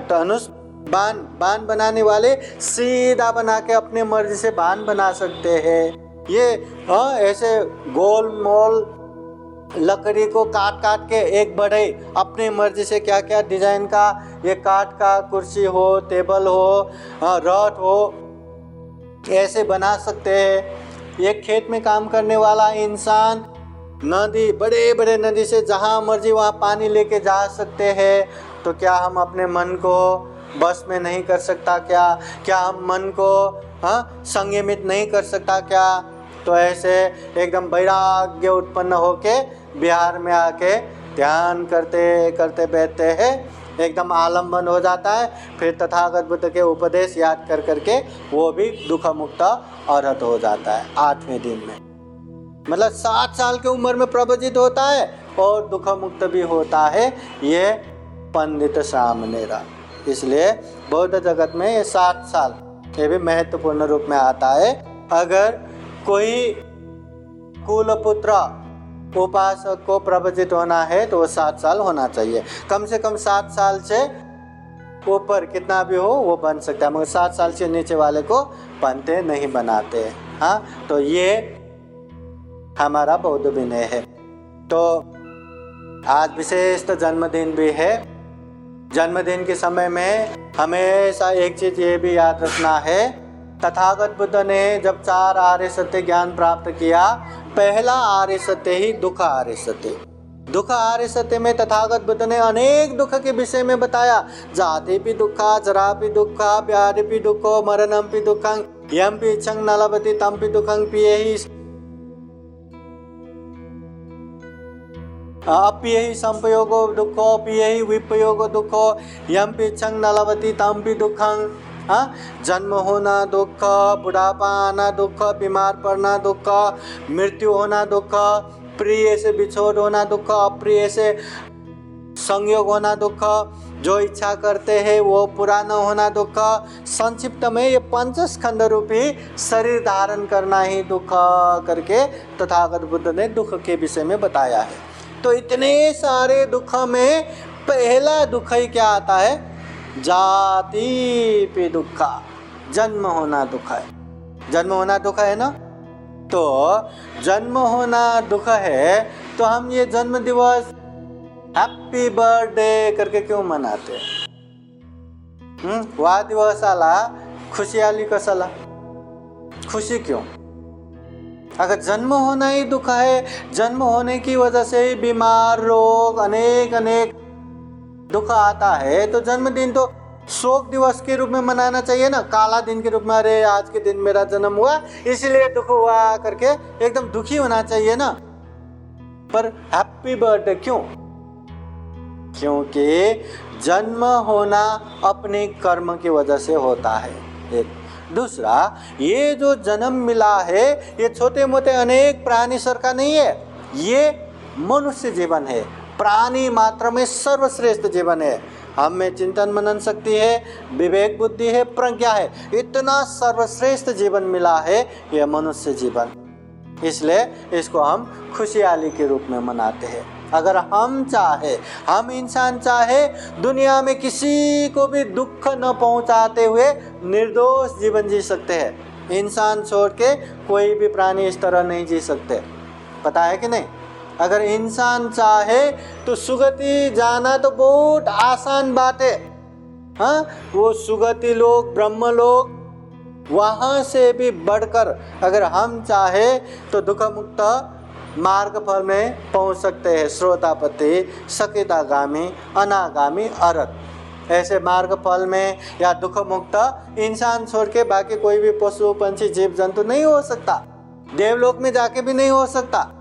धनुष बाण बनाने वाले सीधा बना के अपने मर्जी से बाण बना सकते हैं, ये ऐसे गोल मोल लकड़ी को काट के एक बढ़ई अपने मर्जी से क्या डिजाइन का ये काठ का कुर्सी हो, टेबल हो, रथ हो, ऐसे बना सकते हैं। एक खेत में काम करने वाला इंसान नदी, बड़े बड़े नदी से जहाँ मर्जी वहाँ पानी लेके जा सकते हैं। तो क्या हम अपने मन को बस में नहीं कर सकता क्या हम मन को संयमित नहीं कर सकता क्या? तो ऐसे एकदम वैराग्य उत्पन्न होके बिहार में आके ध्यान करते करते बैठते हैं, एकदम आलम्बन हो जाता है। फिर तथागत बुद्ध के उपदेश याद कर करके वो भी दुख मुक्त अरहत हो जाता है 8वें दिन में। मतलब 7 साल की उम्र में प्रवजित होता है और दुख मुक्त भी होता है ये पंडित श्रामणेर। इसलिए बौद्ध जगत में ये 7 साल ये भी महत्वपूर्ण रूप में आता है। अगर कोई कुलपुत्र उपासक को प्रवजित होना है तो वो 7 साल होना चाहिए, कम से कम 7 साल से ऊपर कितना भी हो वो बन सकता है, मगर 7 साल से नीचे वाले को पंते नहीं बनाते। हाँ, तो ये हमारा बौद्ध विनय है। तो आज विशेष तो जन्मदिन भी है। जन्मदिन के समय में हमेशा एक चीज ये भी याद रखना है, तथागत बुद्ध ने जब 4 आर्य सत्य ज्ञान प्राप्त किया, पहला आर्य सत्य ही दुख आर्य सत्य। दुख आर्य सत्य में तथागत बुद्ध ने अनेक दुख के विषय में बताया। जाति भी दुखा, जरा भी दुखा, व्याधि भी दुखो, मरणम भी दुखं, यम भी इच्छं न लभते तम भी दुखं पियेहि। अप्यहि संपयोगो दुखो अप्यहि विपयोगो दुखो यम्पि छंग नलवती तम्पि दुखं। जन्म होना दुख, बुढ़ापा आना दुख, बीमार पड़ना दुख, मृत्यु होना दुख, प्रिय से बिछोड़ होना दुख, अप्रिय से संयोग होना दुख, जो इच्छा करते हैं वो पूरा न होना दुख। संक्षिप्त में ये पंचस्कंद रूपी शरीर धारण करना ही दुख करके तथागत बुद्ध ने दुख के विषय में बताया है। तो इतने सारे दुख में पहला दुख ही क्या आता है? जाति पे दुख, जन्म होना दुख है। जन्म होना दुख है ना। तो जन्म होना दुख है तो हम ये जन्म दिवस हैप्पी बर्थडे करके क्यों मनाते हैं? वाढदिवसाला खुशी आली कशाला? खुशी क्यों? अगर जन्म होना ही दुख है, जन्म होने की वजह से ही बीमार, रोग, अनेक दुख आता है, तो जन्मदिन तो शोक दिवस के रूप में मनाना चाहिए ना। काला दिन के रूप में, अरे आज के दिन मेरा जन्म हुआ इसलिए दुख हुआ करके एकदम दुखी होना चाहिए ना। पर हैप्पी बर्थडे क्यों? क्योंकि जन्म होना अपने कर्म की वजह से होता है। एक दूसरा, ये जो जन्म मिला है ये छोटे मोटे अनेक प्राणी सर का नहीं है, ये मनुष्य जीवन है, प्राणी मात्र में सर्वश्रेष्ठ जीवन है। हम में चिंतन मनन शक्ति है, विवेक बुद्धि है, प्रज्ञा है, इतना सर्वश्रेष्ठ जीवन मिला है यह मनुष्य जीवन। इसलिए इसको हम खुशहाली के रूप में मनाते हैं। अगर हम चाहे, हम इंसान चाहे दुनिया में किसी को भी दुख न पहुंचाते हुए निर्दोष जीवन जी सकते हैं। इंसान छोड़ के कोई भी प्राणी इस तरह नहीं जी सकते, पता है कि नहीं? अगर इंसान चाहे तो सुगति जाना तो बहुत आसान बात है। वो सुगति लोग, ब्रह्म लोग, वहाँ से भी बढ़कर अगर हम चाहे तो दुख मुक्त मार्ग फल में पहुँच सकते हैं। श्रोतापति, सकितागामी, अनागामी, अरहत, ऐसे मार्ग फल में या दुख मुक्त इंसान छोड़ के बाकी कोई भी पशु पंछी जीव जंतु नहीं हो सकता, देवलोक में जाके भी नहीं हो सकता।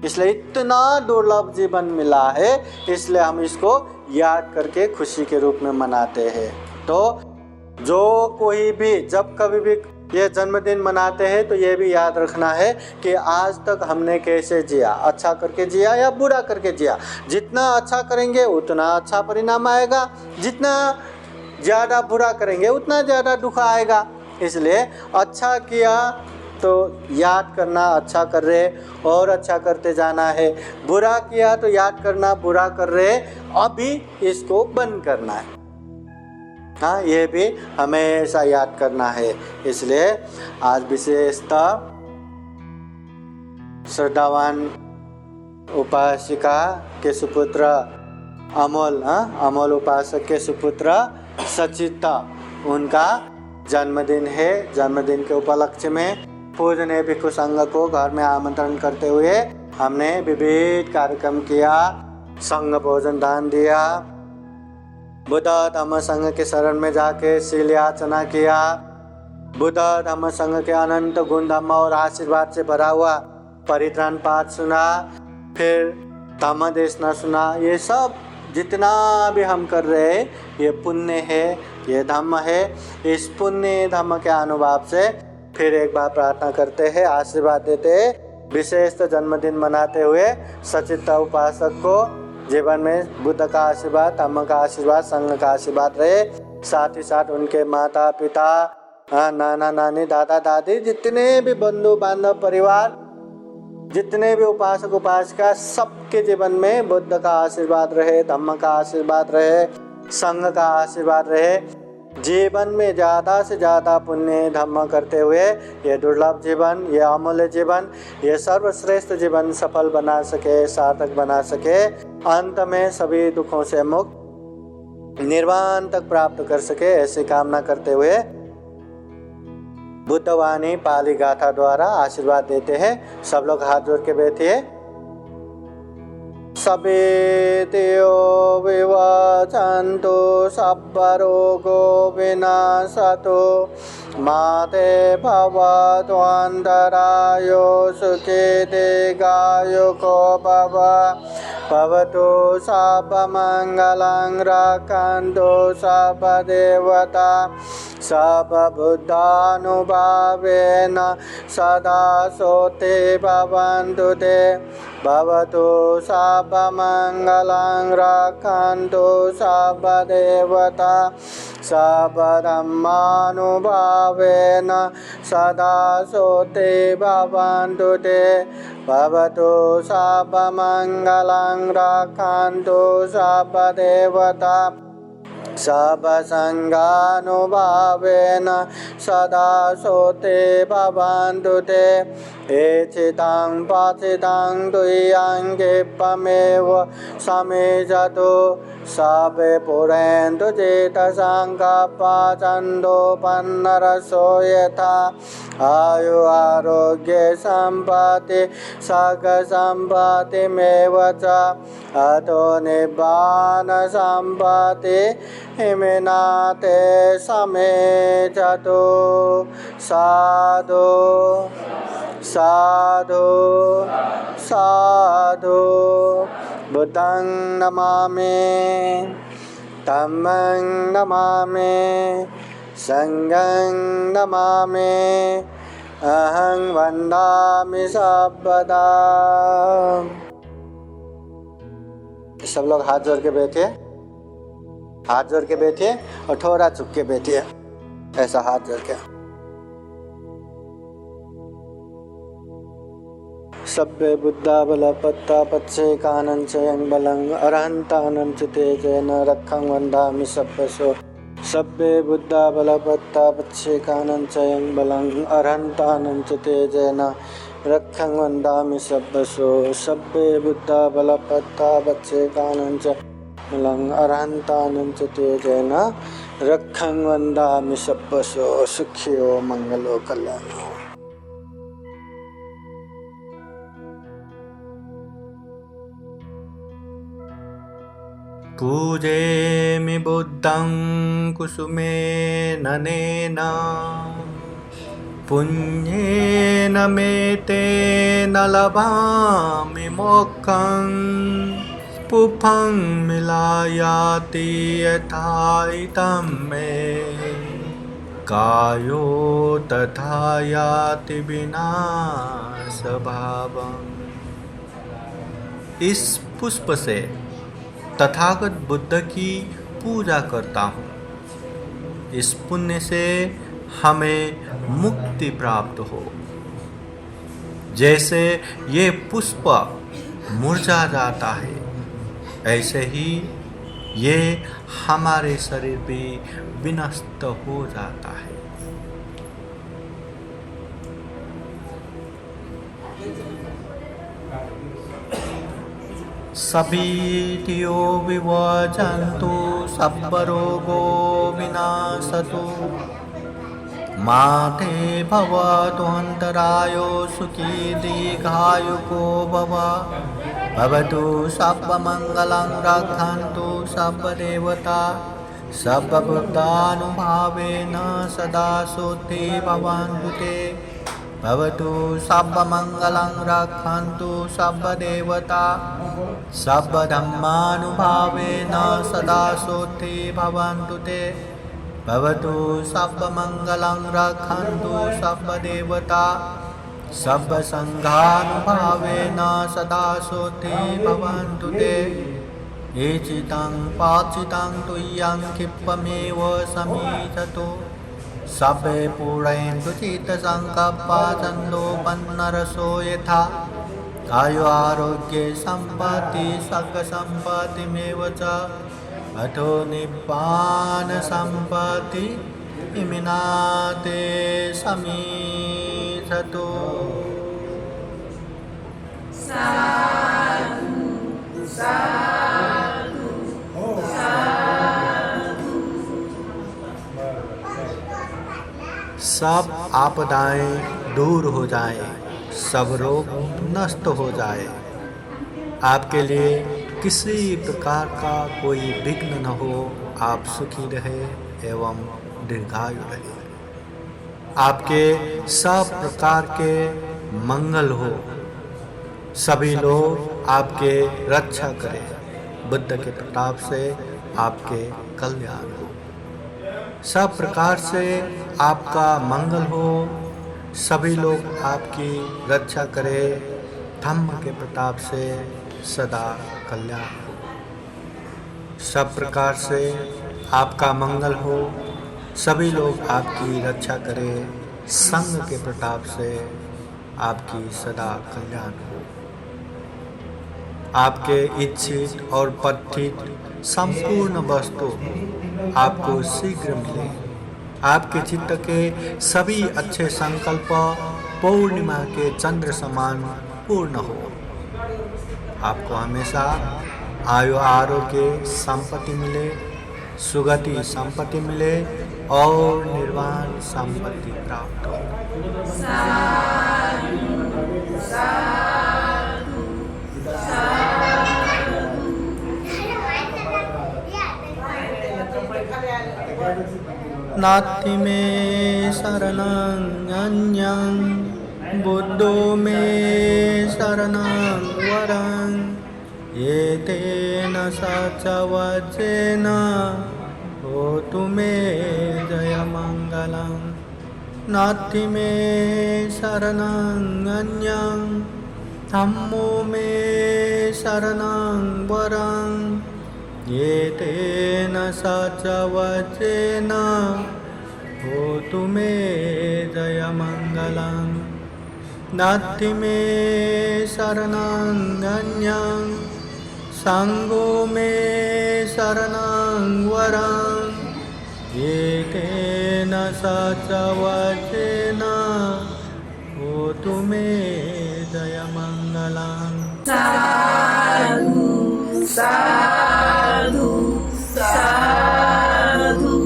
इसलिए इतना दुर्लभ जीवन मिला है, इसलिए हम इसको याद करके खुशी के रूप में मनाते हैं। तो जो कोई भी जब कभी भी ये जन्मदिन मनाते हैं तो ये भी याद रखना है कि आज तक हमने कैसे जिया, अच्छा करके जिया या बुरा करके जिया। जितना अच्छा करेंगे उतना अच्छा परिणाम आएगा, जितना ज़्यादा बुरा करेंगे उतना ज़्यादा दुख आएगा। इसलिए अच्छा किया तो याद करना अच्छा कर रहे और अच्छा करते जाना है, बुरा किया तो याद करना बुरा कर रहे अभी इसको बंद करना है। हाँ, ये भी हमेशा याद करना है। इसलिए आज विशेषतः श्रद्धावान उपासिका के सुपुत्र अमोल उपासक के सुपुत्र सचिता, उनका जन्मदिन है। जन्मदिन के उपलक्ष्य में पूजनीय भिक्षु संघ को घर में आमंत्रण करते हुए हमने विविध कार्यक्रम किया, संघ भोजन दान दिया, बुद्ध धम्म संघ के शरण में जाके शील याचना किया, बुद्ध धम्म संघ के अनंत गुण धम्म और आशीर्वाद से भरा हुआ परित्राण पाठ सुना, फिर धम्म देशना सुना। ये सब जितना भी हम कर रहे हैं ये पुण्य है, ये धम्म है। इस पुण्य धम्म के अनुभाव से फिर एक बार प्रार्थना करते हैं, आशीर्वाद देते हैं। विशेष जन्मदिन मनाते हुए सचिता उपासक को जीवन में बुद्ध का आशीर्वाद, धम्म का आशीर्वाद, संघ का आशीर्वाद रहे। साथ ही साथ उनके माता पिता, नाना नानी, दादा दादी, जितने भी बंधु बांधव, परिवार, जितने भी उपासक उपासिका, सबके जीवन में बुद्ध का आशीर्वाद रहे, धम्म का आशीर्वाद रहे, संघ का आशीर्वाद रहे। जीवन में ज़्यादा से ज़्यादा पुण्य धम्म करते हुए ये दुर्लभ जीवन, ये अमूल्य जीवन, ये सर्वश्रेष्ठ जीवन सफल बना सके, सार्थक बना सके, अंत में सभी दुखों से मुक्त निर्वाण तक प्राप्त कर सके, ऐसी कामना करते हुए बुद्धवाणी पाली गाथा द्वारा आशीर्वाद देते हैं। सब लोग हाथ जोड़ के बैठिए। सवेतयो विवाचन्तु सब्बरोगो विनाशतो माते भवतु अन्तरायो सुखे दीर्घायुको भव भवतु सर्वमङ्गलं रक्षन्तु सर्वदेवता सर्वबुद्धानुभावेन सदा सोते भवन्तु ते भवतु सर्वमङ्गलं रक्षन्तु सर्वदेवता सर्वधर्मानुभावेन सदा सोते भवन्तु ते भवतु सर्वमङ्गलं रक्षन्तु सर्वदेवता सर्वसङ्गानुभावेन सदा सोते भवन्तु ते एचितं पाचितं तुय्यं क्षिप्रमेव समेजतु सर्वे पुरन्तु चेतसङ्कप्पचन्दोपन्नरसो यथा आयु आरोग्य सम्पत्ति सकसम्पत्तिमेव च अतो निब्बान सम्पत्ति हिमिनाते समेजतु साधु साधु साधु बुद्धं नमामि धम्मं नमामि संघं नमामि अहं वन्दामि सर्वदा। सब लोग हाथ जोड़ के बैठिए, हाथ जोड़ के बैठिए और थोड़ा झुक के बैठिए, ऐसा हाथ जोड़ के। सभ्य बुद्धा बल पत्ता पच्छे कानन चयं बलं अरहंतानं च तेजेन रक्षं वन्दामि सर्वसो। सभ्य बुद्धा बल पत्ता पच्छे कानन चयं बलं अरहंतानं च तेजेन रक्षं वन्दामि सर्वसो। सभ्य बुद्धा बल पत्ता पच्छे कानन च बलं अरहंतानं च तेजेन रक्षं वन्दामि सर्वसो। सुखियो मंगलो कल्याणो। पूजेमि बुद्धं कुसुमेन ननेन पुण्येन मे तेन लभामि मोक्षं पुफं मिलायाति यथाहितं मे कायो तथा याति विनाशभावम्। इस पुष्प से तथागत बुद्ध की पूजा करता हूँ। इस पुण्य से हमें मुक्ति प्राप्त हो। जैसे ये पुष्प मुरझा जाता है, ऐसे ही ये हमारे शरीर भी विनष्ट हो जाता है। सभीतियो विवजन्तु सर्वरोगो विनाशतु माते भवतु अन्तरायो सुखी दीर्घायुको भव। भवतु सर्वमङ्गलं रक्षन्तु सर्वदेवता सर्वबुद्धानुभावेन सदा सोते भवन्तु ते भवतु सर्वमङ्गलं रक्षन्तु सर्वदेवता सर्वधर्मानुभावेन सदा सोते भवन्तु ते भवतु सर्वमङ्गलं रक्षन्तु सर्वदेवता सर्वसङ्घानुभावेन सदा सोते भवन्तु ते एचितं पाचितं तुय्यं क्षिप्रमेव समीचतु सर्वे पूरयन्तु चित्तसङ्कल्पचन्दोपन्नरसो यथा आयु आरोग्ये सम्पत्ति सकसम्पत्तिमेव च अतो निब्बान सम्पत्ति इमिनाते समीचतु। साधु साधु साधु। सब आपदाएं दूर हो जाएं, सब रोग नष्ट हो जाए, आपके लिए किसी प्रकार का कोई विघ्न न हो, आप सुखी रहे एवं दीर्घायु रहे, आपके सब प्रकार के मंगल हो, सभी लोग आपके रक्षा करे, बुद्ध के प्रताप से आपके कल्याण हो, सब प्रकार से आपका मंगल हो, सभी लोग आपकी रक्षा करे, धम्म के प्रताप से सदा कल्याण हो, सब प्रकार से आपका मंगल हो, सभी लोग आपकी रक्षा करे, संघ के प्रताप से आपकी सदा कल्याण हो, आपके इच्छित और पठित संपूर्ण वस्तु आपको शीघ्र मिले, आपके चित्त के सभी अच्छे संकल्प पूर्णिमा के चंद्र समान पूर्ण हो, आपको हमेशा आयु आरोग्य संपत्ति मिले, सुगति संपत्ति मिले और निर्वाण संपत्ति प्राप्त हो। नास्ति मे शरणं अन्यं बुद्धो मे शरणं वरं एतेन सचवचेन होतु मे जयमङ्गलं। नास्ति मे शरणं अन्यं धम्मो मे शरणं वरं एतेन सचवचेन होतु मे जयमङ्गलं। नास्ति मे शरणं अन्यं संघो मे शरणं वरं एतेन सचवचेन होतु मे जयमङ्गलं। साधु साधु साधु।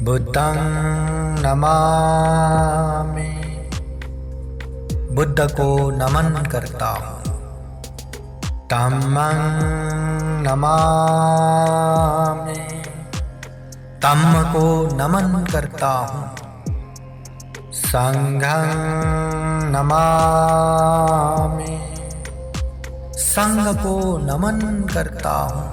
बुद्धं नमामि, बुद्ध को नमन करता हूँ। धम्मं नमामि, धम्म को नमन करता हूँ। संघं नमामि, संघ को नमन करता हूँ।